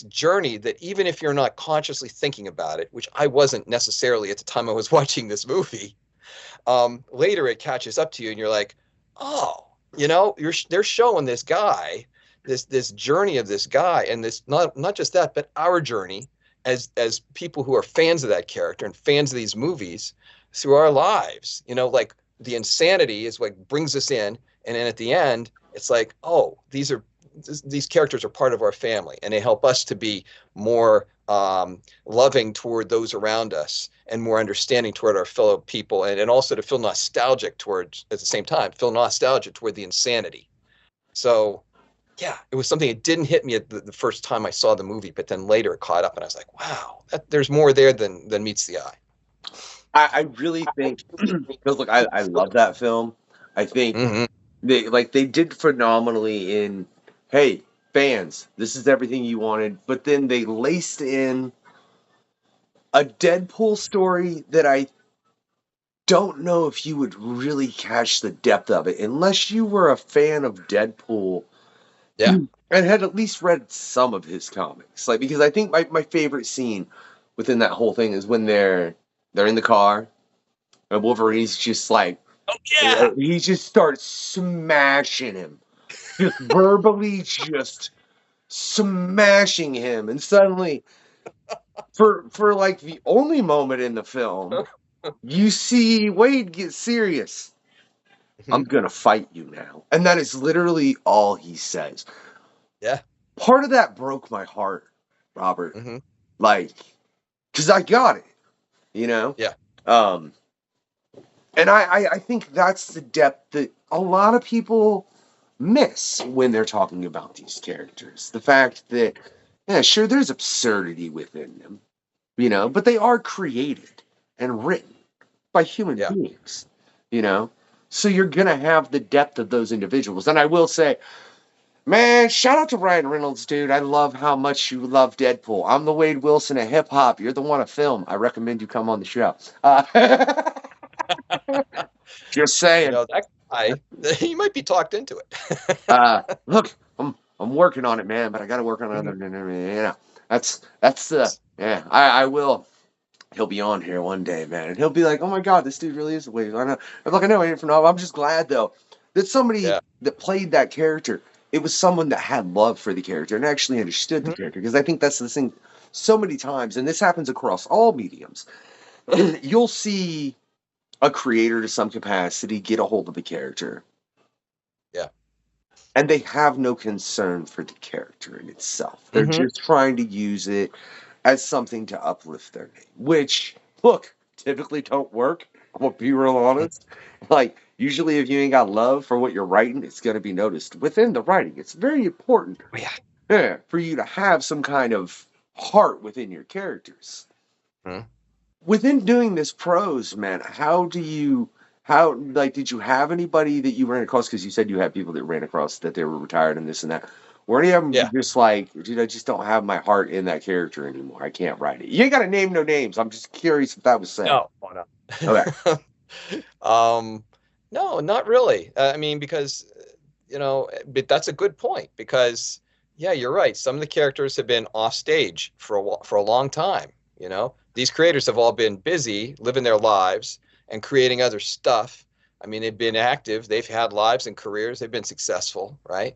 journey that even if you're not consciously thinking about it, which I wasn't necessarily at the time I was watching this movie, later it catches up to you and you're like, oh, they're showing this guy, this journey of this guy, and this not just that, but our journey as people who are fans of that character and fans of these movies through our lives. Like the insanity is what brings us in, and then at the end, it's like, oh, these characters are part of our family, and they help us to be more loving toward those around us and more understanding toward our fellow people, and also to feel nostalgic towards, at the same time, feel nostalgic toward the insanity. So yeah, it was something that didn't hit me at the first time I saw the movie, but then later it caught up and I was like, wow, there's more there than meets the eye. I really think because look, I love that film. I think Hmm. they did phenomenally in, hey, fans, this is everything you wanted, but then they laced in a Deadpool story that I don't know if you would really catch the depth of it unless you were a fan of Deadpool Yeah. and had at least read some of his comics. Like, because I think my favorite scene within that whole thing is when they're in the car and Wolverine's just like, Oh yeah. he just starts smashing him, just verbally just smashing him, and suddenly, for like the only moment in the film, you see Wade get serious. I'm Mhm. gonna fight you now, and that is literally all he says. Yeah. Part of that broke my heart, Robert. Hmm. Like, because I got it, you know. Yeah. Um, and I think that's the depth that a lot of people miss when they're talking about these characters. The fact that, yeah, sure, there's absurdity within them, you know, but they are created and written by human Yeah. beings, you know. So you're gonna have the depth of those individuals. And I will say, man, shout out to Ryan Reynolds, dude. I love how much you love Deadpool. I'm the Wade Wilson of hip hop. You're the one of film. I recommend you come on the show. Just You saying. know, that guy, he might be talked into it. Look, I'm working on it, man, but I got to work on other, Mhm. you know. That's yeah. I will. He'll be on here one day, man, and he'll be like, "Oh my God, this dude really is a Wade." I know. I'm like, I know, Ian from I'm just glad though that somebody Yeah. that played that character, it was someone that had love for the character and actually understood the Mhm. character. Because I think that's the thing. So many times, and this happens across all mediums, you'll see a creator to some capacity get a hold of a character Yeah. and they have no concern for the character in itself. They're Hmm. just trying to use it as something to uplift their name, which, look, typically don't work. I'm gonna be real honest. Like, usually, if you ain't got love for what you're writing, it's gonna be noticed within the writing. It's very important, Yeah. yeah, for you to have some kind of heart within your characters. Mhm. Within doing this prose, man, how like did you have anybody that you ran across? Because you said you had people that ran across that they were retired and this and that. Were any of them Yeah. just like, dude, I just don't have my heart in that character anymore. I can't write it. You ain't got to name no names. I'm just curious if that was said. No. Oh, Okay. no. Um, no, not really. I mean, because but that's a good point because yeah, you're right. Some of the characters have been off stage for for a long time. These creators have all been busy living their lives and creating other stuff. I mean, they've been active, they've had lives and careers, they've been successful, right?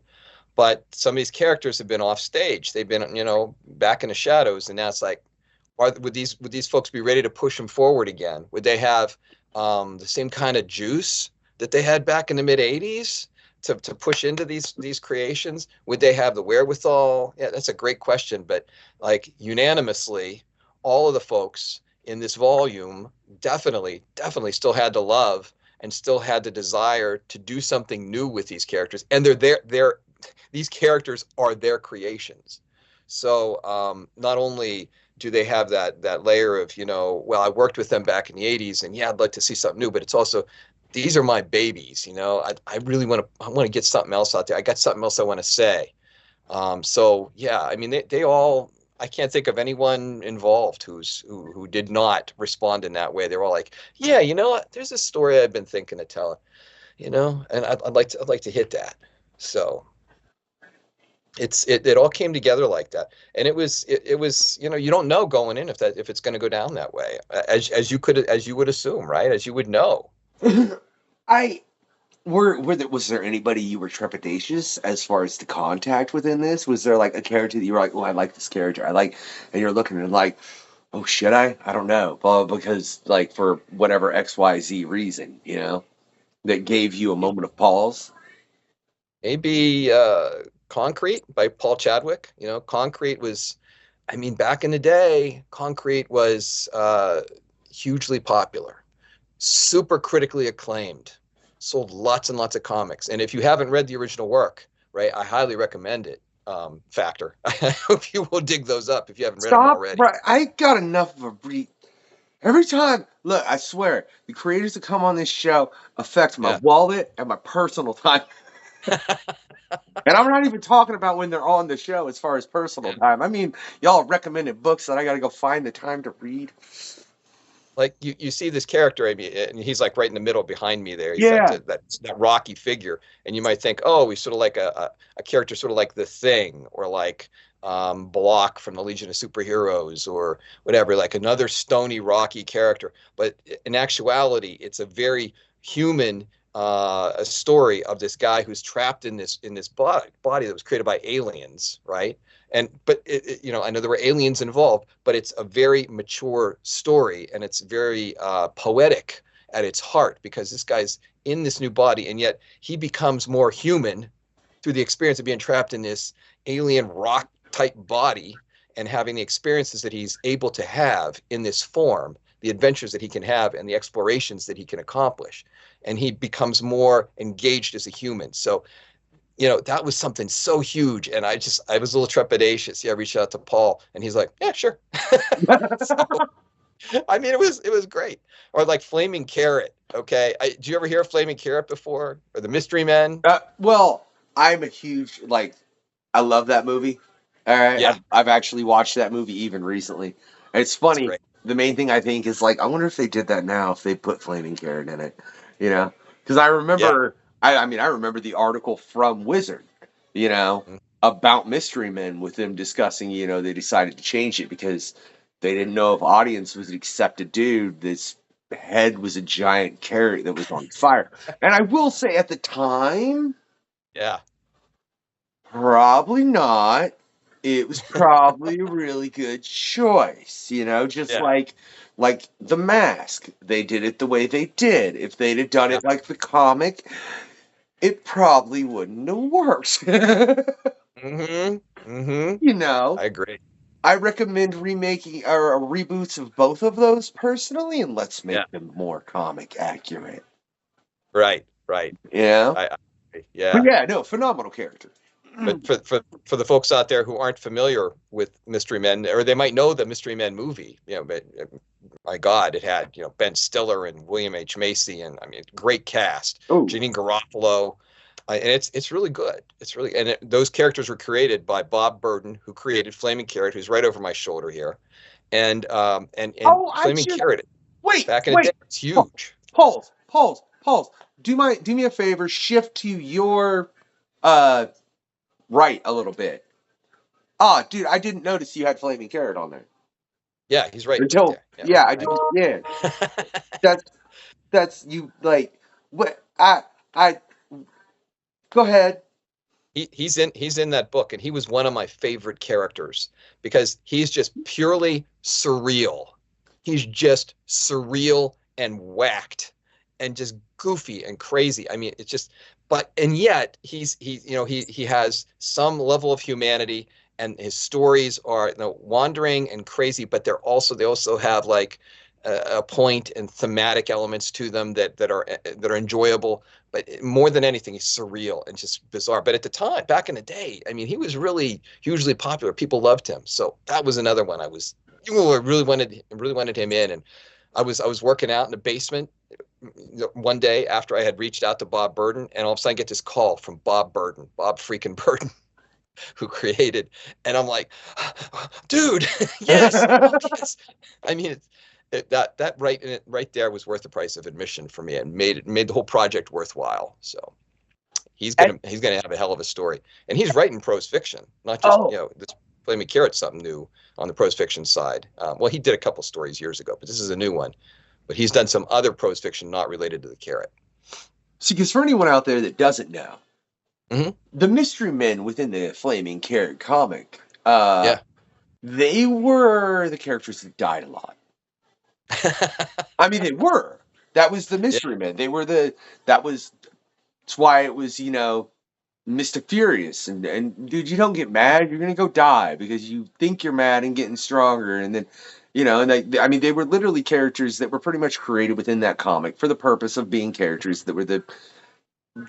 But some of these characters have been off stage. They've been, back in the shadows, and now it's like, would these folks be ready to push them forward again? Would they have the same kind of juice that they had back in the mid '80s to push into these creations? Would they have the wherewithal? Yeah, that's a great question. But like unanimously, all of the folks in this volume definitely still had the love and still had the desire to do something new with these characters. And these characters are their creations. So not only do they have that layer of, well, I worked with them back in the '80s, and yeah, I'd like to see something new, but it's also these are my babies. I really want to get something else out there. I got something else I want to say. So yeah, I mean, they all. I can't think of anyone involved who did not respond in that way. They're all like, yeah, there's a story I've been thinking of telling, and I'd like to hit that. So it all came together like that, and it was you don't know going in if it's going to go down that way, as you would assume, right, as you would know. I was there anybody you were trepidatious as far as the contact within this? Was there like a character that you were like, oh, I like this character, I like, and you're looking and like, oh, should I don't know, well, because like for whatever XYZ reason, that gave you a moment of pause. Maybe Concrete by Paul Chadwick. Concrete was, I mean, back in the day, Concrete was hugely popular, super critically acclaimed, sold lots and lots of comics. And if you haven't read the original work, right, I highly recommend it. Factor. I hope you will dig those up if you haven't read them Stop, already. right? I got enough of a brief. Every time, look, I swear, the creators that come on this show affect my Yeah. wallet and my personal time. And I'm not even talking about when they're on the show as far as personal time. I mean, y'all recommended books that I got to go find the time to read. Like you see this character, I mean, and he's like right in the middle behind me there. He's Yeah. that rocky figure, and you might think, oh, he's sort of like a character, sort of like the Thing, or like Block from the Legion of Superheroes, or whatever, like another stony, rocky character. But in actuality, it's a very human a story of this guy who's trapped in this body that was created by aliens, right? But you know, I know there were aliens involved, but it's a very mature story, and it's very poetic at its heart, because this guy's in this new body, and yet he becomes more human through the experience of being trapped in this alien rock type body, and having the experiences that he's able to have in this form, the adventures that he can have, and the explorations that he can accomplish, and he becomes more engaged as a human. So you know, that was something so huge. And I was a little trepidatious. Yeah, I reached out to Paul, and he's like, yeah, sure. So, I mean, it was great. Or like Flaming Carrot. Okay. Do you ever hear of Flaming Carrot before? Or the Mystery Men? Well, I'm a huge, like, I love that movie. All right. Yeah. I've actually watched that movie even recently. It's funny. The main thing I think is, like, I wonder if they did that now, if they put Flaming Carrot in it, you know? Because I remember, I mean, I remember the article from Wizard, you know, about Mystery Men, with them discussing, you know, they decided to change it because they didn't know if audience would accept a dude that's head was a giant carrot that was on fire. And I will say at the time, yeah, probably not. It was probably a really good choice, you know, just like The Mask. They did it the way they did. If they'd have done it like the comic, it probably wouldn't have worked. You know, I agree. I recommend remaking or reboots of both of those personally, and let's make them more comic accurate. Right. Yeah. Yeah. But yeah, no, phenomenal character. But for the folks out there who aren't familiar with Mystery Men, or they might know the Mystery Men movie, you know, but my God, it had, you know, Ben Stiller and William H. Macy, and I mean, great cast. Janine Garofalo, and it's really good. It's really, and those characters were created by Bob Burden, who created Flaming Carrot, who's right over my shoulder here, and Flaming Carrot. Back in the day, it's huge. Pulse. Do me a favor. Shift to your right a little bit. Ah, dude, I didn't notice you had Flaming Carrot on there. Yeah, he's right. Until yeah, I didn't. Yeah, that's you. Like what? I go ahead. He's in that book, and he was one of my favorite characters because he's just purely surreal. He's just surreal and whacked and just goofy and crazy. I mean, it's just, and yet he has some level of humanity, and his stories are, you know, wandering and crazy, but they also have like a point and thematic elements to them that are enjoyable. But more than anything, he's surreal and just bizarre. But at the time, back in the day, I mean, he was really hugely popular. People loved him. So that was another one I really wanted him in. And I was working out in the basement one day after I had reached out to Bob Burden, and all of a sudden I get this call from Bob freaking Burden, who created, and I'm like, dude, yes, yes. I mean, that right there was worth the price of admission for me, and made the whole project worthwhile. So he's gonna have a hell of a story, and he's writing prose fiction, not just this Flaming Carrot, something new on the prose fiction side. Well, he did a couple stories years ago, but this is a new one. But he's done some other prose fiction not related to the Carrot. See, because for anyone out there that doesn't know, the Mystery Men within the Flaming Carrot comic, they were the characters that died a lot. I mean, they were. That was the Mystery Men. They were that's why it was, you know, Mystic Furious. And dude, you don't get mad. You're going to go die because you think you're mad and getting stronger. And then, you know, and they were literally characters that were pretty much created within that comic for the purpose of being characters that were the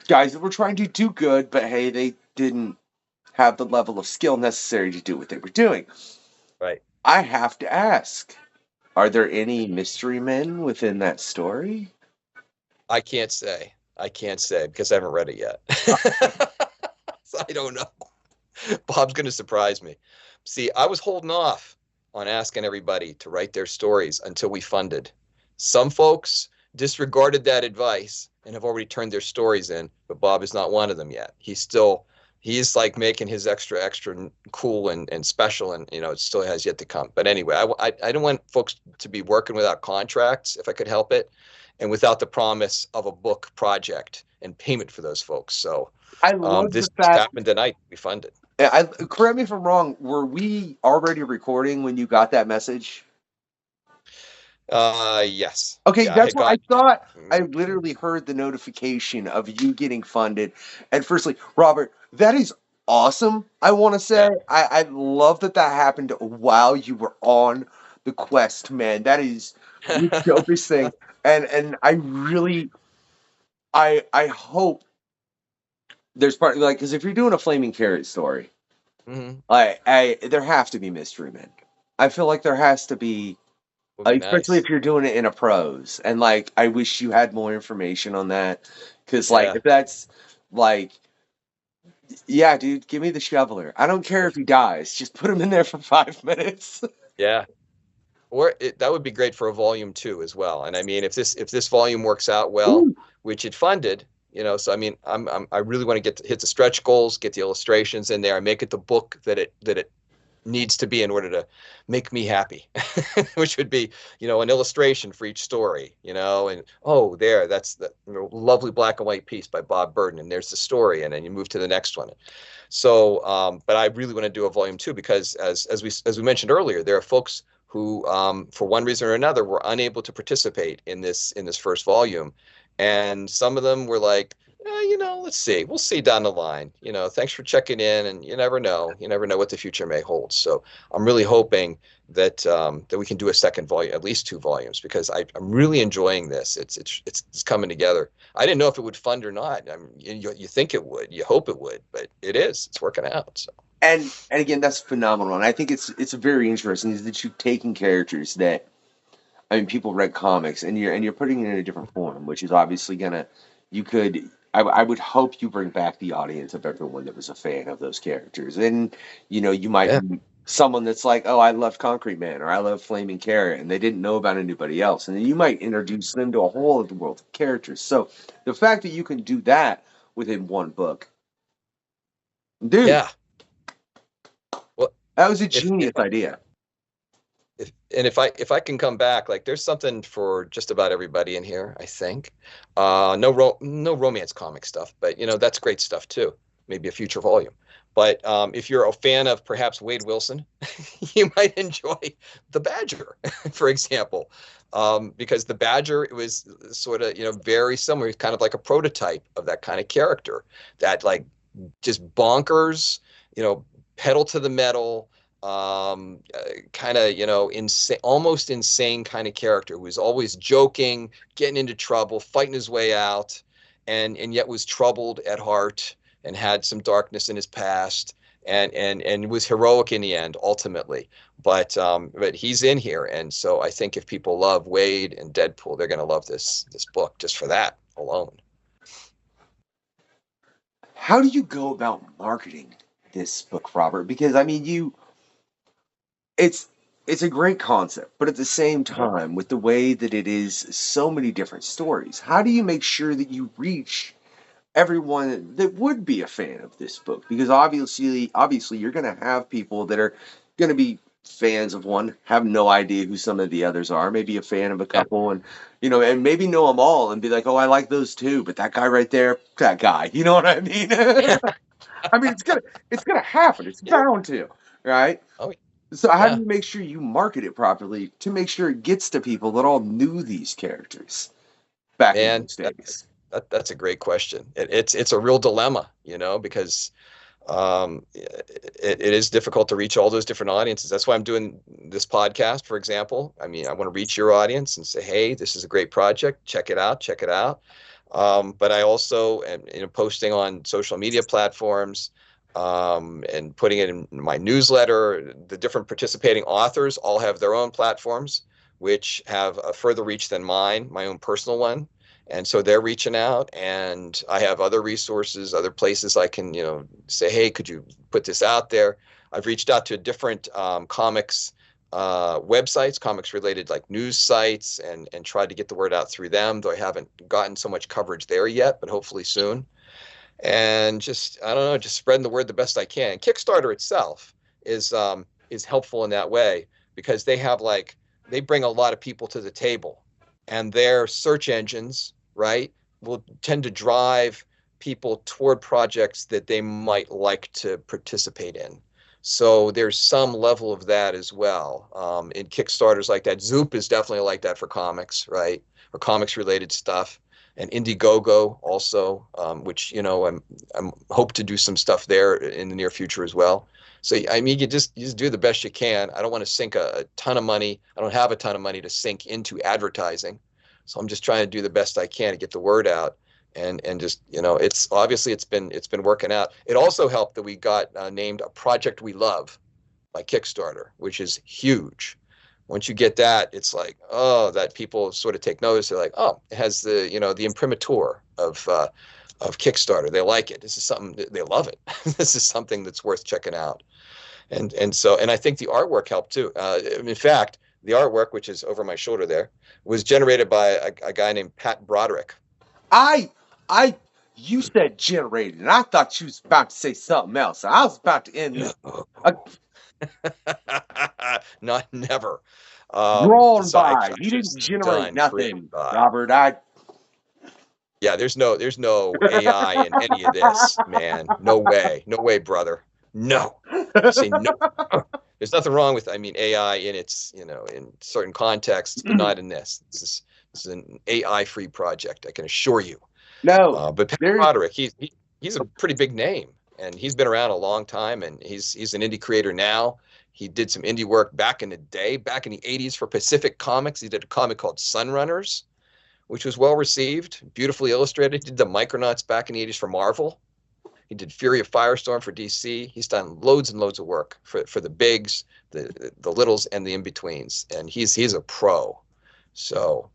guys that were trying to do good, but hey, they didn't have the level of skill necessary to do what they were doing. Right. I have to ask, Are there any mystery men within that story? I can't say. I can't say because I haven't read it yet. So I don't know. Bob's going to surprise me. See, I was holding off on asking everybody to write their stories until we funded. Some folks disregarded that advice and have already turned their stories in, but Bob is not one of them yet. He's like making his extra cool and special, and it still has yet to come. But anyway, I don't want folks to be working without contracts if I could help it, and without the promise of a book project and payment for those folks. So I love this the fact. happened tonight. We funded. Correct me if I'm wrong. Were we already recording when you got that message? Yes. Okay, Yeah, that's what I thought. I Mm. literally heard the notification of you getting funded. And firstly, Robert, that is awesome. I want to say I love that happened while you were on the quest, man. That is the dopest thing. And I really I hope there's part like because if you're doing a flaming carrot story, Mhm. there have to be mystery men. I feel like there has to be. Would be Especially nice. if you're doing it in a prose, and like I wish you had more information on that, because like Yeah. if that's like, yeah, dude, give me the shoveler. I don't care if he dies, just put him in there for 5 minutes. Yeah. That would be great for a volume 2 as well. And I mean, if this volume works out well, Ooh, which it funded, so I mean, I really want to hit the stretch goals, get the illustrations in there, and make it the book that it needs to be in order to make me happy, which would be, an illustration for each story, and that's the lovely black and white piece by Bob Burden, and there's the story, and then you move to the next one. So, but I really want to do a volume 2 because as we mentioned earlier, there are folks who, for one reason or another, were unable to participate in this first volume, and some of them were like, let's see, we'll see down the line. Thanks for checking in, and you never know what the future may hold. So I'm really hoping that we can do a second volume, at least 2 volumes, because I'm really enjoying this. It's coming together. I didn't know if it would fund or not. I mean, you think it would, you hope it would, but it is. It's working out. So and again, that's phenomenal, and I think it's very interesting is that you've taken characters that I mean people read comics, and you're putting it in a different form, which is obviously gonna you could. I would hope you bring back the audience of everyone that was a fan of those characters. And, you might yeah, be someone that's like, oh, I love Concrete Man or I love Flaming Carrot, and they didn't know about anybody else. And then you might introduce them to a whole other world of characters. So the fact that you can do that within one book, dude, yeah. Well, that was a if genius idea. if I can come back, like there's something for just about everybody in here, I think. No romance comic stuff, but that's great stuff too. Maybe a future volume. But if you're a fan of perhaps Wade Wilson, you might enjoy the Badger, for example, because the Badger it was sort of very similar, kind of like a prototype of that kind of character, that like just bonkers, pedal to the metal, kind of insane, almost insane kind of character who was always joking, getting into trouble, fighting his way out, and yet was troubled at heart and had some darkness in his past, and was heroic in the end ultimately. But he's in here, and so I think if people love Wade and Deadpool, they're going to love this book just for that alone. How do you go about marketing this book, Robert? Because I mean, it's it's a great concept, but at the same time, with the way that it is so many different stories, how do you make sure that you reach everyone that would be a fan of this book? Because obviously you're going to have people that are going to be fans of one, have no idea who some of the others are, maybe a fan of a Yeah, couple, and and maybe know them all and be like, oh, I like those too, but that guy right there, that guy, you know what I mean? I mean, it's gonna happen. It's yeah. bound to, right? Oh, So how do yeah. you make sure you market it properly to make sure it gets to people that all knew these characters back in Man, those days? that's a great question. It's a real dilemma, because it is difficult to reach all those different audiences. That's why I'm doing this podcast, for example. I mean, I want to reach your audience and say, hey, this is a great project. Check it out. Check it out. But I also am posting on social media platforms, and putting it in my newsletter. The different participating authors all have their own platforms which have a further reach than mine, my own personal one. And so they're reaching out, and I have other resources, other places I can, say, hey, could you put this out there? I've reached out to different comics websites, comics related like news sites, and tried to get the word out through them, though I haven't gotten so much coverage there yet, but hopefully soon. And just, I don't know, just spreading the word the best I can. Kickstarter itself is helpful in that way, because they bring a lot of people to the table, and their search engines, right, will tend to drive people toward projects that they might like to participate in. So there's some level of that as well. In Kickstarters like that, Zoop is definitely like that for comics, right? Or comics related stuff. And Indiegogo also, which, I'm hope to do some stuff there in the near future as well. So, I mean, you just do the best you can. I don't want to sink a ton of money. I don't have a ton of money to sink into advertising. So I'm just trying to do the best I can to get the word out. And just, it's obviously it's been working out. It also helped that we got named a project we love by Kickstarter, which is huge. Once you get that, it's like, oh, that people sort of take notice. They're like, oh, it has the, the imprimatur of Kickstarter. They like it. This is something, they love it. This is something that's worth checking out. And I think the artwork helped too. In fact, the artwork, which is over my shoulder there, was generated by a guy named Pat Broderick. You said generated, and I thought you was about to say something else. I was about to end this. Not never. Drawn So by. He didn't generate nothing, Robert. Yeah, there's no AI in any of this, man. No way, brother. No. I say no. There's nothing wrong with, AI in its, in certain contexts, but not in this. This is an AI-free project, I can assure you. No, but Pat Broderick, he's a pretty big name, and he's been around a long time, and he's an indie creator now. He did some indie work back in the day, back in the 80s for Pacific Comics. He did a comic called Sunrunners, which was well received, beautifully illustrated. He did the Micronauts back in the 80s for Marvel. He did Fury of Firestorm for DC. He's done loads and loads of work for the bigs, the littles, and the in-betweens. And he's a pro. So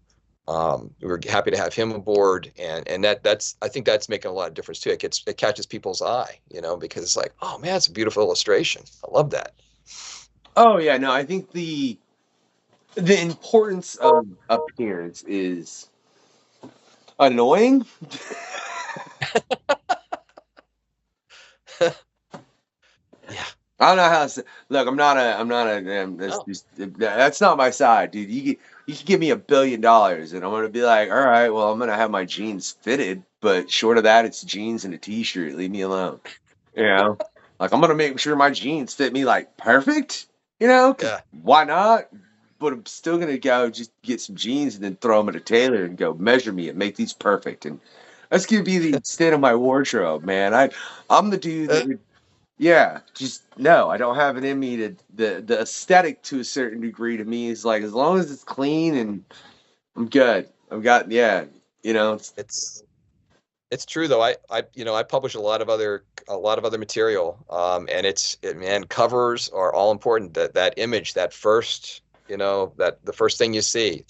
we were happy to have him aboard. And that's I think that's making a lot of difference too. It catches people's eye, because it's like, oh man, it's a beautiful illustration. I love that. Oh yeah, no, I think the importance of appearance is annoying. Yeah. I don't know how to look. That's not my side, dude. You can give me $1 billion and I'm gonna be like, all right, well, I'm gonna have my jeans fitted, but short of that, it's jeans and a t-shirt. Leave me alone. Like I'm gonna make sure my jeans fit me like perfect. Yeah. Why not? But I'm still gonna go just get some jeans and then throw them at a tailor and go measure me and make these perfect. And that's gonna be the extent of my wardrobe, man. I'm the dude that would. Yeah, just no. I don't have it in me to the aesthetic to a certain degree. To me is like as long as it's clean and I'm good. It's true though. I publish a lot of other material, and covers are all important. That image, that first, that the first thing you see.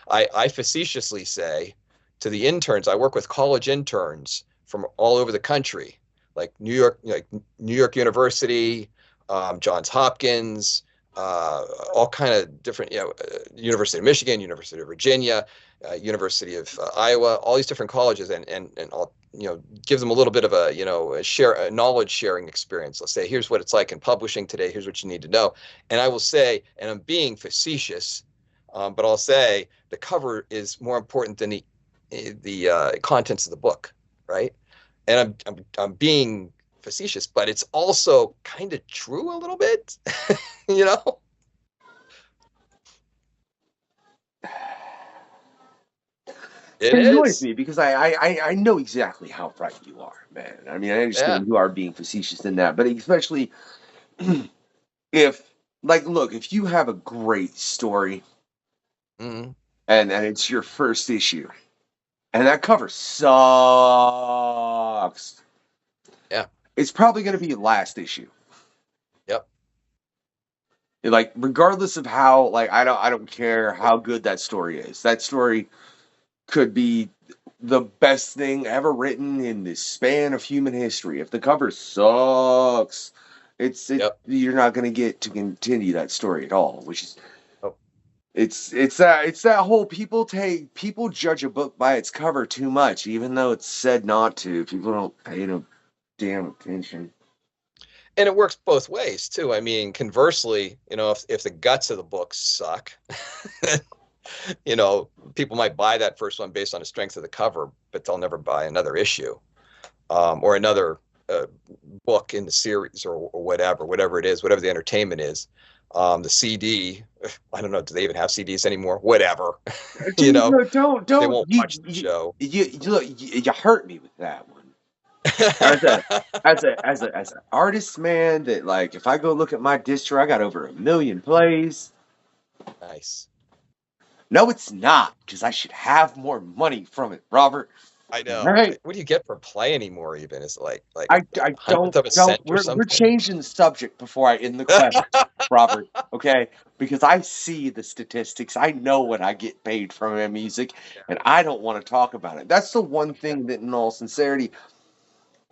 I facetiously say to the interns. I work with college interns from all over the country, like New York University, Johns Hopkins, all kind of different, University of Michigan, University of Virginia, University of Iowa, all these different colleges, and all, gives them a little bit of a knowledge sharing experience. Let's say, here's what it's like in publishing today. Here's what you need to know. And I will say, and I'm being facetious, but I'll say the cover is more important than the contents of the book, right? And I'm being facetious, but it's also kind of true a little bit, It annoys is. me because I know exactly how right you are, man. I mean, I understand you are being facetious in that, but especially if you have a great story Mm-hmm. and it's your first issue and that cover sucks. Yeah. It's probably going to be your last issue. Yep. Like, regardless of how, like, I don't care how good that story is. That story could be the best thing ever written in the span of human history. If the cover sucks, Yep. you're not going to get to continue that story at all. Which is, Oh, it's that whole people judge a book by its cover too much, even though it's said not to. People don't pay no damn attention. and it works both ways too. I mean, conversely, if the guts of the book suck, people might buy that first one based on the strength of the cover, but they'll never buy another issue, or another book in the series, or whatever it is, whatever the entertainment is. The CD, I don't know, do they even have CDs anymore? Whatever, Dude, they don't won't watch the show. you hurt me with that one. As an artist, man, that, like, if I go look at my distro, I got over 1 million plays. Nice. No, it's not, because I should have more money from it, Robert. I know. Right? What do you get for play anymore? Even is like I a hundredth of a cent or we're something. changing the subject before I end the question, Robert. Okay, because I see the statistics. I know what I get paid from my music, and I don't want to talk about it. That's the one thing that, in all sincerity,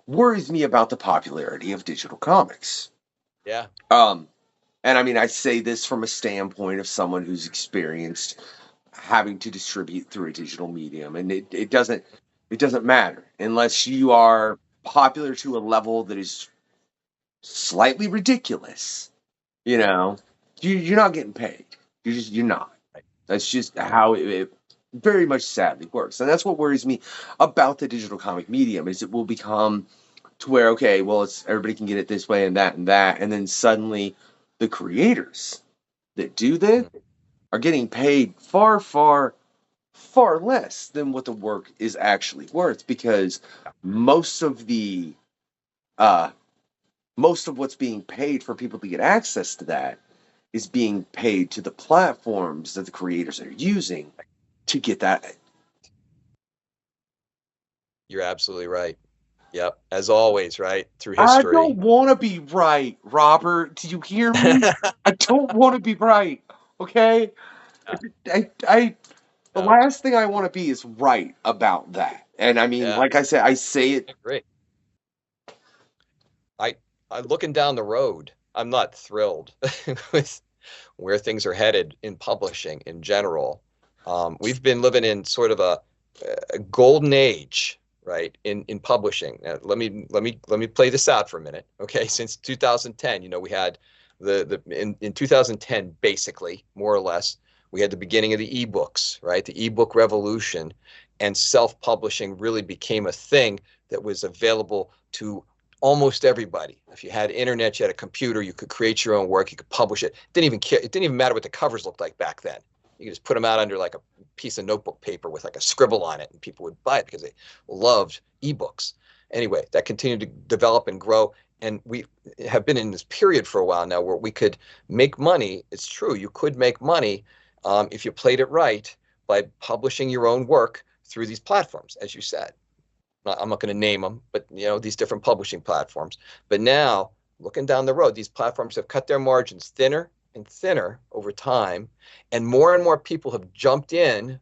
worries me about the popularity of digital comics. Yeah. And I mean, I say this from a standpoint of someone who's experienced having to distribute through a digital medium, and it doesn't matter unless you are popular to a level that is slightly ridiculous. You're not getting paid. You're not. That's just how it very much sadly works, and that's what worries me about the digital comic medium, is it will become to where, okay, well, it's everybody can get it this way and that, and then suddenly the creators that do this are getting paid far, far, far less than what the work is actually worth, because most of what's being paid for people to get access to that is being paid to the platforms that the creators are using to get that. You're absolutely right. Yep. As always, right? Through I history. don't want to be right, Robert. Do you hear me? I don't want to be right. Okay? The last thing I want to be is right about that. And I mean, like I said, I say it. Great. I'm looking down the road. I'm not thrilled with where things are headed in publishing in general. We've been living in sort of a golden age, right, in publishing. Now, let me play this out for a minute. Okay, since 2010, we had in 2010, basically, more or less, we had the beginning of the ebooks, right? The ebook revolution, and self-publishing really became a thing that was available to almost everybody. If you had internet, you had a computer, you could create your own work, you could publish it. It didn't even matter what the covers looked like back then. You could just put them out under like a piece of notebook paper with like a scribble on it, and people would buy it because they loved ebooks. Anyway, that continued to develop and grow, and we have been in this period for a while now where we could make money. It's true, you could make money if you played it right by publishing your own work through these platforms, as you said. I'm not going to name them, but these different publishing platforms. But now, looking down the road, these platforms have cut their margins thinner and thinner over time, and more people have jumped in,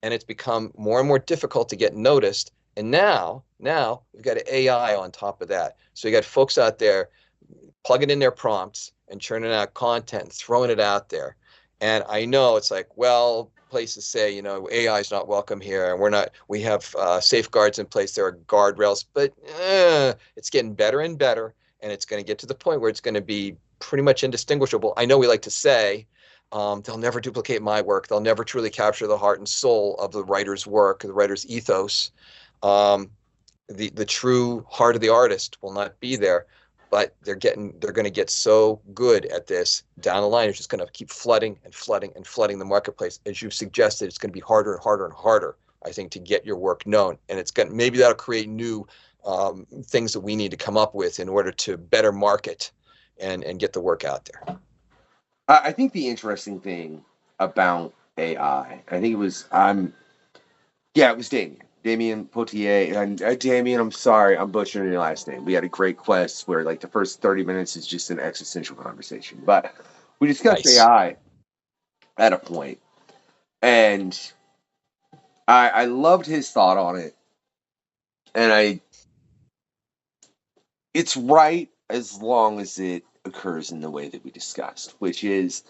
and it's become more and more difficult to get noticed. And now we've got AI on top of that. So you got folks out there plugging in their prompts and churning out content, throwing it out there. And I know it's like, well, places say, AI is not welcome here, and we have safeguards in place. There are guardrails, but it's getting better and better, and it's going to get to the point where it's going to be pretty much indistinguishable. I know we like to say they'll never duplicate my work. They'll never truly capture the heart and soul of the writer's work, the writer's ethos. The true heart of the artist will not be there. But they're going to get so good at this down the line. It's just going to keep flooding and flooding and flooding the marketplace. As you've suggested, it's going to be harder and harder and harder, I think, to get your work known. And maybe that'll create new things that we need to come up with in order to better market and get the work out there. I think the interesting thing about AI, I think it was Damien Potier. And Damien, I'm sorry, I'm butchering your last name. We had a great quest where like the first 30 minutes is just an existential conversation. But We discussed Nice. AI at a point, and I loved his thought on it, and it's right as long as it occurs in the way that we discussed, which is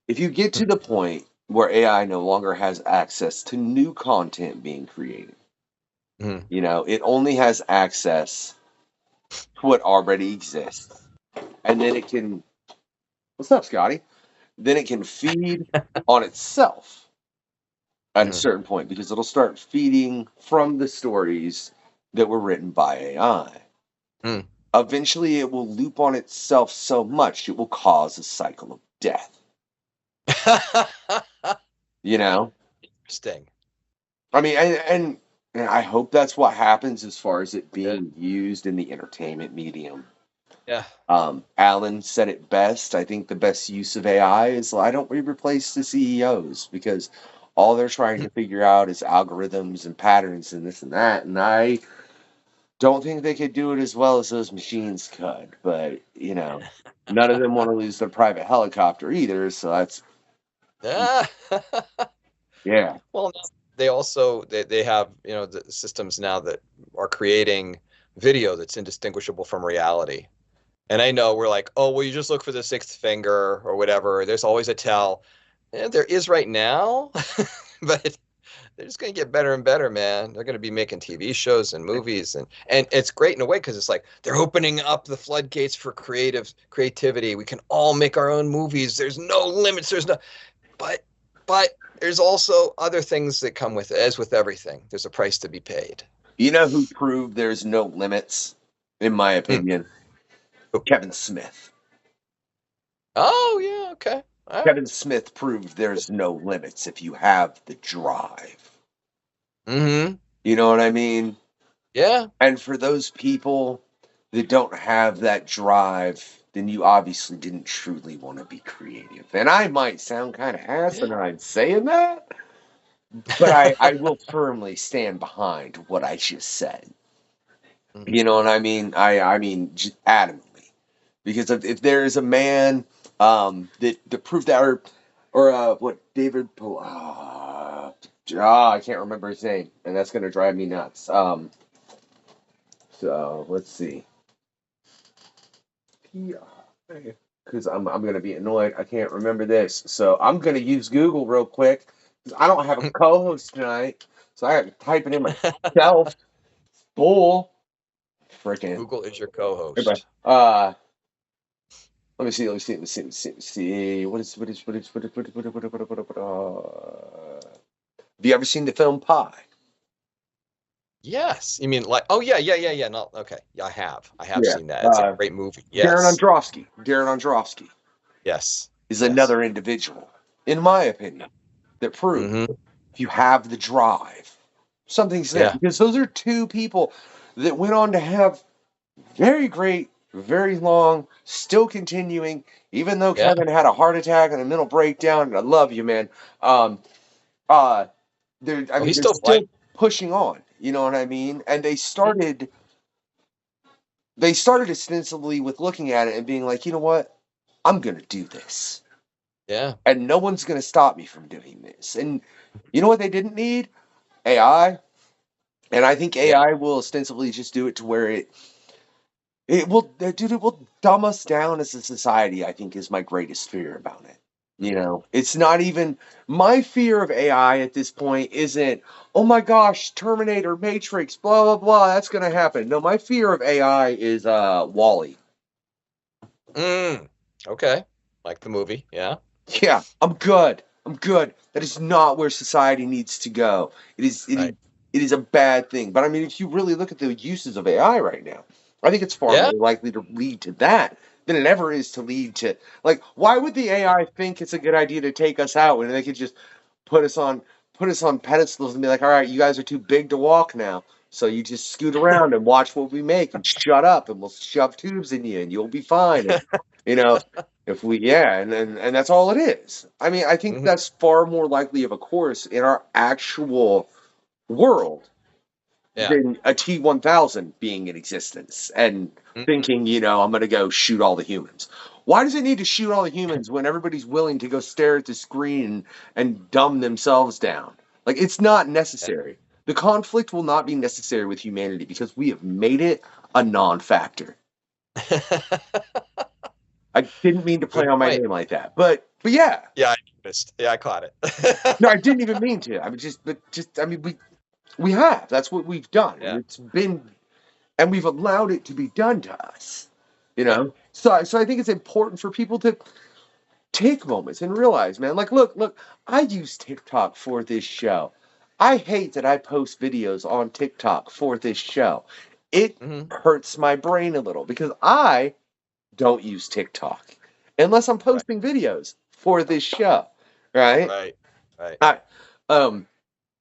if you get to the point where AI no longer has access to new content being created, Mhm. it only has access to what already exists, and then it can. What's up, Scotty? Then it can feed on itself at a Mhm. certain point because it'll start feeding from the stories that were written by AI. Mm. Eventually, it will loop on itself so much it will cause a cycle of death. You know, Interesting. I mean, and I hope that's what happens as far as it Yeah. being used in the entertainment medium. Yeah. Alan said it best. I think the best use of AI is why don't we replace the CEOs because all they're trying to figure out is algorithms and patterns and this and that. And I don't think they could do it as well as those machines could. But none of them want to lose their private helicopter either. So that's Yeah. yeah, Well, no, they also they have, the systems now that are creating video that's indistinguishable from reality. And I know we're like, oh, well, you just look for the sixth finger or whatever. There's always a tell. There is right now, but they're just going to get better and better, man. They're going to be making TV shows and movies, and it's great in a way because it's like they're opening up the floodgates for creativity. We can all make our own movies. There's no limits. But but there's also other things that come with it, as with everything. There's a price to be paid. you know who proved there's no limits, in my Hmm. opinion, Kevin Smith. Oh yeah, okay, all right. Kevin Smith proved there's no limits if you have the drive. Mm-hmm. You know what I mean? Yeah. And for those people that don't have that drive, then you obviously didn't truly want to be creative. And I might sound kind of asinine saying that, but I will firmly stand behind what I just said. Mhm. You know what I mean? I mean just adamantly, because if there is a man that proved that, or what David I can't remember his name, and that's gonna drive me nuts. So let's see. Because I'm gonna be annoyed. I can't remember this, so I'm gonna use Google real quick. 'Cause I don't have a co-host tonight, so I have to type it in myself. Bull, freaking Google is your everybody. co-host. Let me see. Let me see. Let me see. Let me see. Let me see. Have you ever seen the film Pie? Yes. You mean like, oh yeah, yeah, yeah, yeah. No, okay. Yeah, I have. I have Yeah. seen that. It's a great movie. Darren Yes. Androfsky. Darren Androfsky Yes. is Yes. another individual, in my opinion, that proves Mm-hmm. if you have the drive, something's there. Yeah. Because those are two people that went on to have very great, very long, still continuing, even though Yeah. Kevin had a heart attack and a mental breakdown, and I love you, man. Uh, Oh, he's they're still playing. still pushing on. You know what I mean? And they started ostensibly with looking at it and being like, you know what? I'm gonna do this. Yeah. And no one's gonna stop me from doing this. And you know what they didn't need? AI. And I think Yeah. AI will ostensibly just do it to where it will dumb us down as a society, I think is my greatest fear about it. It's not even my fear of AI at this point isn't, oh my gosh, Terminator, Matrix, blah blah blah, that's gonna happen. No, my fear of AI is Wally. Mm. Okay. Like the movie. Yeah. Yeah, I'm good. I'm good. That is not where society needs to go. Right. It is a bad thing. But I mean, if you really look at the uses of AI right now, I think it's far Yeah. more likely to lead to that than it ever is to lead to, like, why would the AI think it's a good idea to take us out when they could just put us on put us on pedestals and be like, all right, you guys are too big to walk now. So you just scoot around and watch what we make and shut up and we'll shove tubes in you and you'll be fine. And you know, if we, yeah, and that's all it is. I mean, I think Hmm. that's far more likely of a course in our actual world Yeah. than a T-1000 being in existence and Mhm. thinking, I'm going to go shoot all the humans. Why does it need to shoot all the humans when everybody's willing to go stare at the screen and dumb themselves down? Like, it's not necessary. The conflict will not be necessary with humanity because we have made it a non-factor. I didn't mean to play on my name like that, but yeah. Yeah, I noticed. Yeah, I caught it. No, I didn't even mean to. I mean, we have. That's what we've done. Yeah. It's been, and we've allowed it to be done to us. You know, so I think it's important for people to take moments and realize, man, like, look, I use TikTok for this show. I hate that I post videos on TikTok for this show. It hurts my brain a little because I don't use TikTok unless I'm posting videos for this show, right? Right.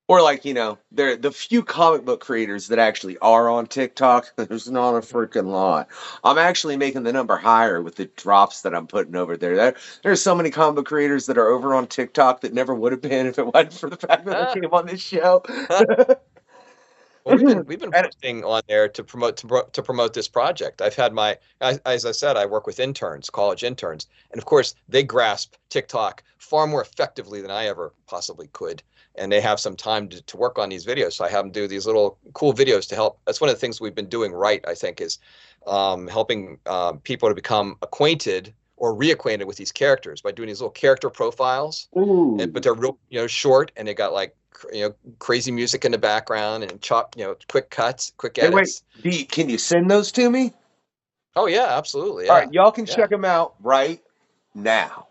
Or like, you know, the few comic book creators that actually are on TikTok, there's not a freaking lot. I'm actually making the number higher with the drops that I'm putting over there. There's so many comic book creators that are over on TikTok that never would have been if it wasn't for the fact that I came on this show. Well, we've been posting on there to promote this project. I've had as I said, I work with interns, college interns, and of course they grasp TikTok far more effectively than I ever possibly could. And they have some time to work on these videos. So I have them do these little cool videos to help. That's one of the things we've been doing right, I think, is helping people to become acquainted or reacquainted with these characters by doing these little character profiles. But they're real, short, and they got like, crazy music in the background and quick cuts, quick edits. Hey, wait, can you send those to me? Oh yeah, absolutely. Yeah. All right, y'all can check them out right now.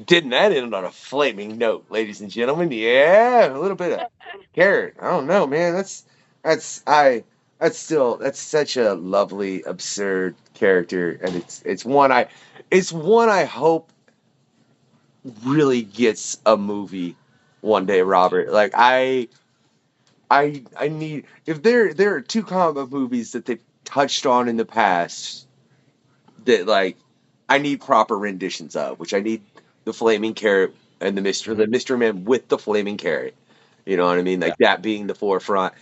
Didn't that end on a flaming note, ladies and gentlemen? Yeah, a little bit of carrot. I don't know, man. That's such a lovely, absurd character, and it's one I hope really gets a movie one day, Robert. Like I need, if there are two comic book movies that they've touched on in the past that, like, I need proper renditions of, which I need the flaming carrot and the Mystery Man with the flaming carrot. You know what I mean? Like that being the forefront.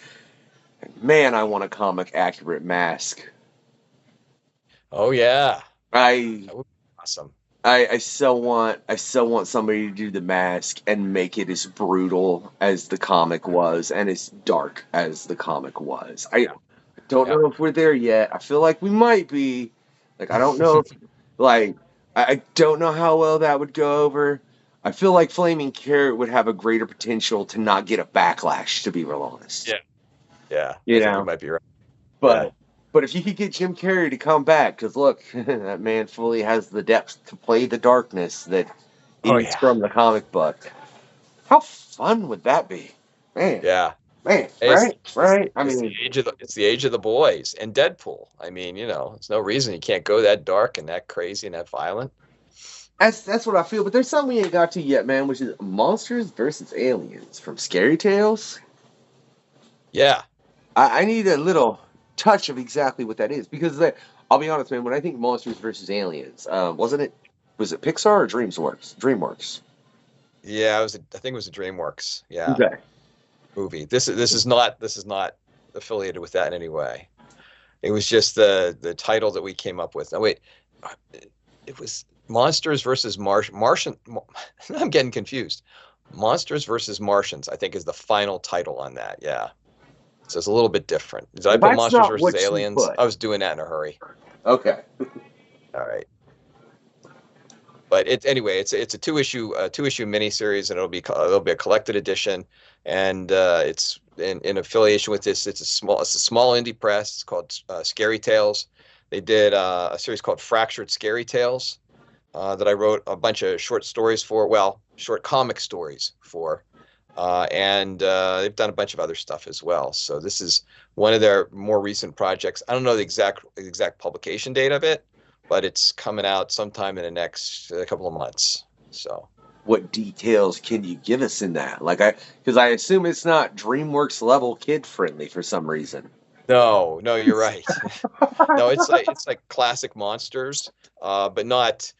Man, I want a comic accurate mask. Oh yeah. That would be awesome. I so want somebody to do the mask and make it as brutal as the comic was and as dark as the comic was. I don't know if we're there yet. I feel like we might be. Like, I don't know if, like, I don't know how well that would go over. I feel like Flaming Carrot would have a greater potential to not get a backlash, to be real honest. Yeah. You I think know? you might be right. But if you could get Jim Carrey to come back, because look, that man fully has the depth to play the darkness that is from the comic book. How fun would that be? Man. Yeah. Man, Hey, right, right. I it's the mean, age of the boys and Deadpool. I mean, there's no reason you can't go that dark and that crazy and that violent. that's what I feel. But there's something we ain't got to yet, man, which is monsters versus aliens from Scary Tales. Yeah. I need a little touch of exactly what that is because I'll be honest, man. When I think monsters versus aliens, was it Pixar or DreamWorks? DreamWorks. Yeah, I think it was a DreamWorks. Yeah, Okay. movie. This is not affiliated with that in any way. It was just the title that we came up with. Now wait, it was Monsters versus Martian. I'm getting confused. Monsters versus Martians, I think, is the final title on that. Yeah. So it's a little bit different. Did I Well, put that's Monsters not versus what you Aliens? put. I was doing that in a hurry. Okay. All right. But it's a two issue miniseries, and it'll be a collected edition, and it's in affiliation with this. It's a small indie press. It's called Scary Tales. They did a series called Fractured Scary Tales that I wrote a bunch of short stories for. Well, short comic stories for, and they've done a bunch of other stuff as well. So this is one of their more recent projects. I don't know the exact publication date of it, but it's coming out sometime in the next couple of months. So What details can you give us in that? Because I assume it's not DreamWorks level kid friendly for some reason. no, you're right. No, it's like classic monsters, but not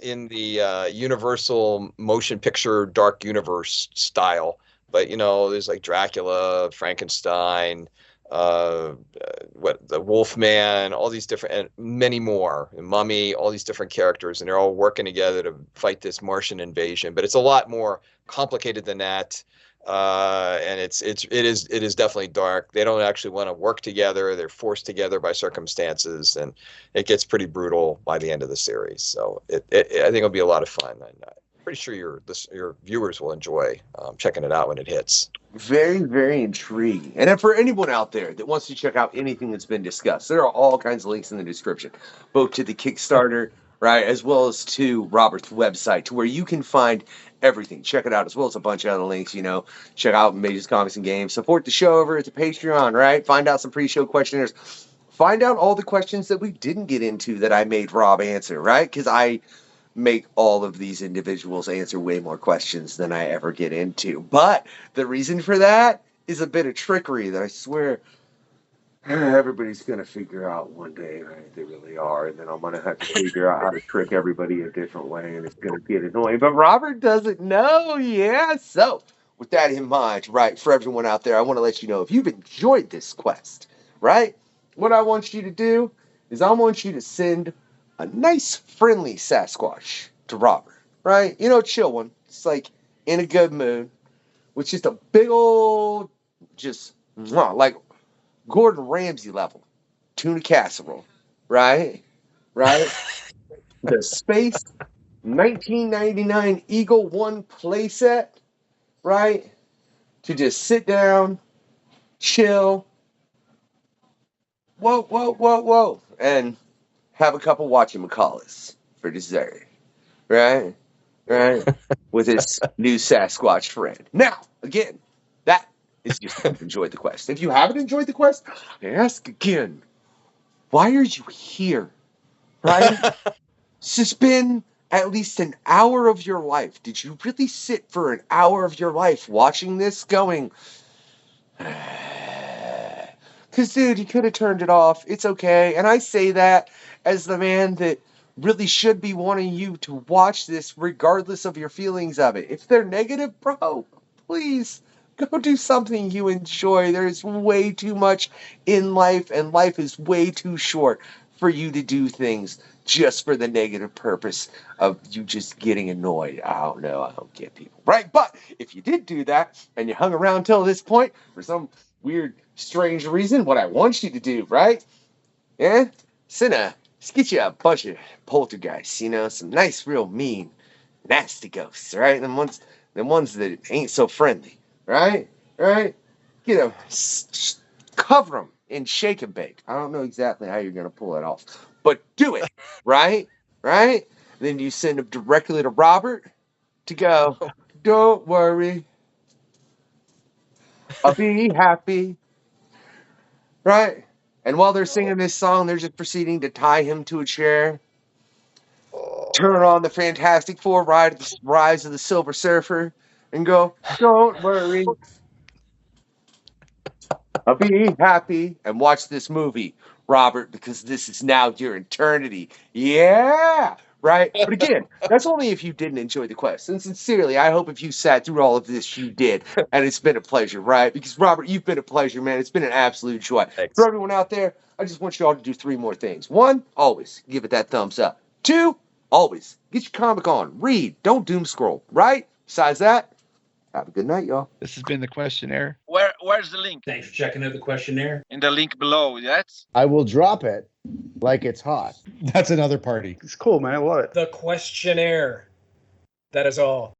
in the Universal motion picture dark universe style. But there's like Dracula, Frankenstein, what the Wolfman, all these different, and many more, and Mummy, all these different characters, and they're all working together to fight this Martian invasion. But it's a lot more complicated than that. And it is definitely dark. They don't actually want to work together. They're forced together by circumstances, and it gets pretty brutal by the end of the series. So I think it'll be a lot of fun, and I'm pretty sure your viewers will enjoy checking it out when it hits. Very, very intriguing. And then for anyone out there that wants to check out anything that's been discussed, there are all kinds of links in the description, both to the Kickstarter, right, as well as to Robert's website, to where you can find everything. Check it out, as well as a bunch of other links, Check out Major's Comics and Games. Support the show over at the Patreon, right? Find out some pre-show questionnaires. Find out all the questions that we didn't get into that I made Rob answer, right? Because I make all of these individuals answer way more questions than I ever get into. But the reason for that is a bit of trickery that I swear everybody's going to figure out one day, right? They really are. And then I'm going to have to figure out how to trick everybody a different way, and it's going to get annoying. But Robert doesn't know. Yeah. So, with that in mind, right, for everyone out there, I want to let you know if you've enjoyed this quest, right? What I want you to do is I want you to send a nice, friendly Sasquatch to Robert, right? Chill one. It's like in a good mood, with just a big old, just like Gordon Ramsay level tuna casserole, right? Right? The Space 1999 Eagle One playset, right? To just sit down, chill, whoa, and have a couple Whatchamacallits for dessert, right? Right? With his new Sasquatch friend. Now, again, that is just if you've enjoyed the quest. If you haven't enjoyed the quest, I ask again, why are you here? Right? It's just been at least an hour of your life. Did you really sit for an hour of your life watching this going, because, dude, you could have turned it off. It's okay. And I say that as the man that really should be wanting you to watch this regardless of your feelings of it. If they're negative, bro, please go do something you enjoy. There's way too much in life, and life is way too short for you to do things just for the negative purpose of you just getting annoyed. I don't know. I don't get people. Right? But if you did do that and you hung around till this point for some weird, strange reason, what I want you to do, right? Yeah? Let's get you a bunch of poltergeists, some nice, real mean, nasty ghosts, right? Them ones that ain't so friendly, right? Right? Get them, cover them in shake and bake. I don't know exactly how you're gonna pull it off, but do it, right? Right? Then you send them directly to Robert to go. Don't worry, I'll be happy. Right? And while they're singing this song, they're just proceeding to tie him to a chair, turn on the Fantastic Four, Rise of the Silver Surfer, and go, don't worry, I'll be happy, and watch this movie, Robert, because this is now your eternity. Yeah! Right? But again, that's only if you didn't enjoy the quest. And sincerely, I hope if you sat through all of this, you did. And it's been a pleasure, right? Because, Robert, you've been a pleasure, man. It's been an absolute joy. Thanks. For everyone out there, I just want you all to do 3 more things. 1, always give it that thumbs up. 2, always get your comic on. Read. Don't doom scroll, right? Besides that, have a good night, y'all. This has been the questionnaire. Where's the link? Thanks for checking out the questionnaire. In the link below, yes? I will drop it like it's hot. That's another party. It's cool, man. I love it. The questionnaire. That is all.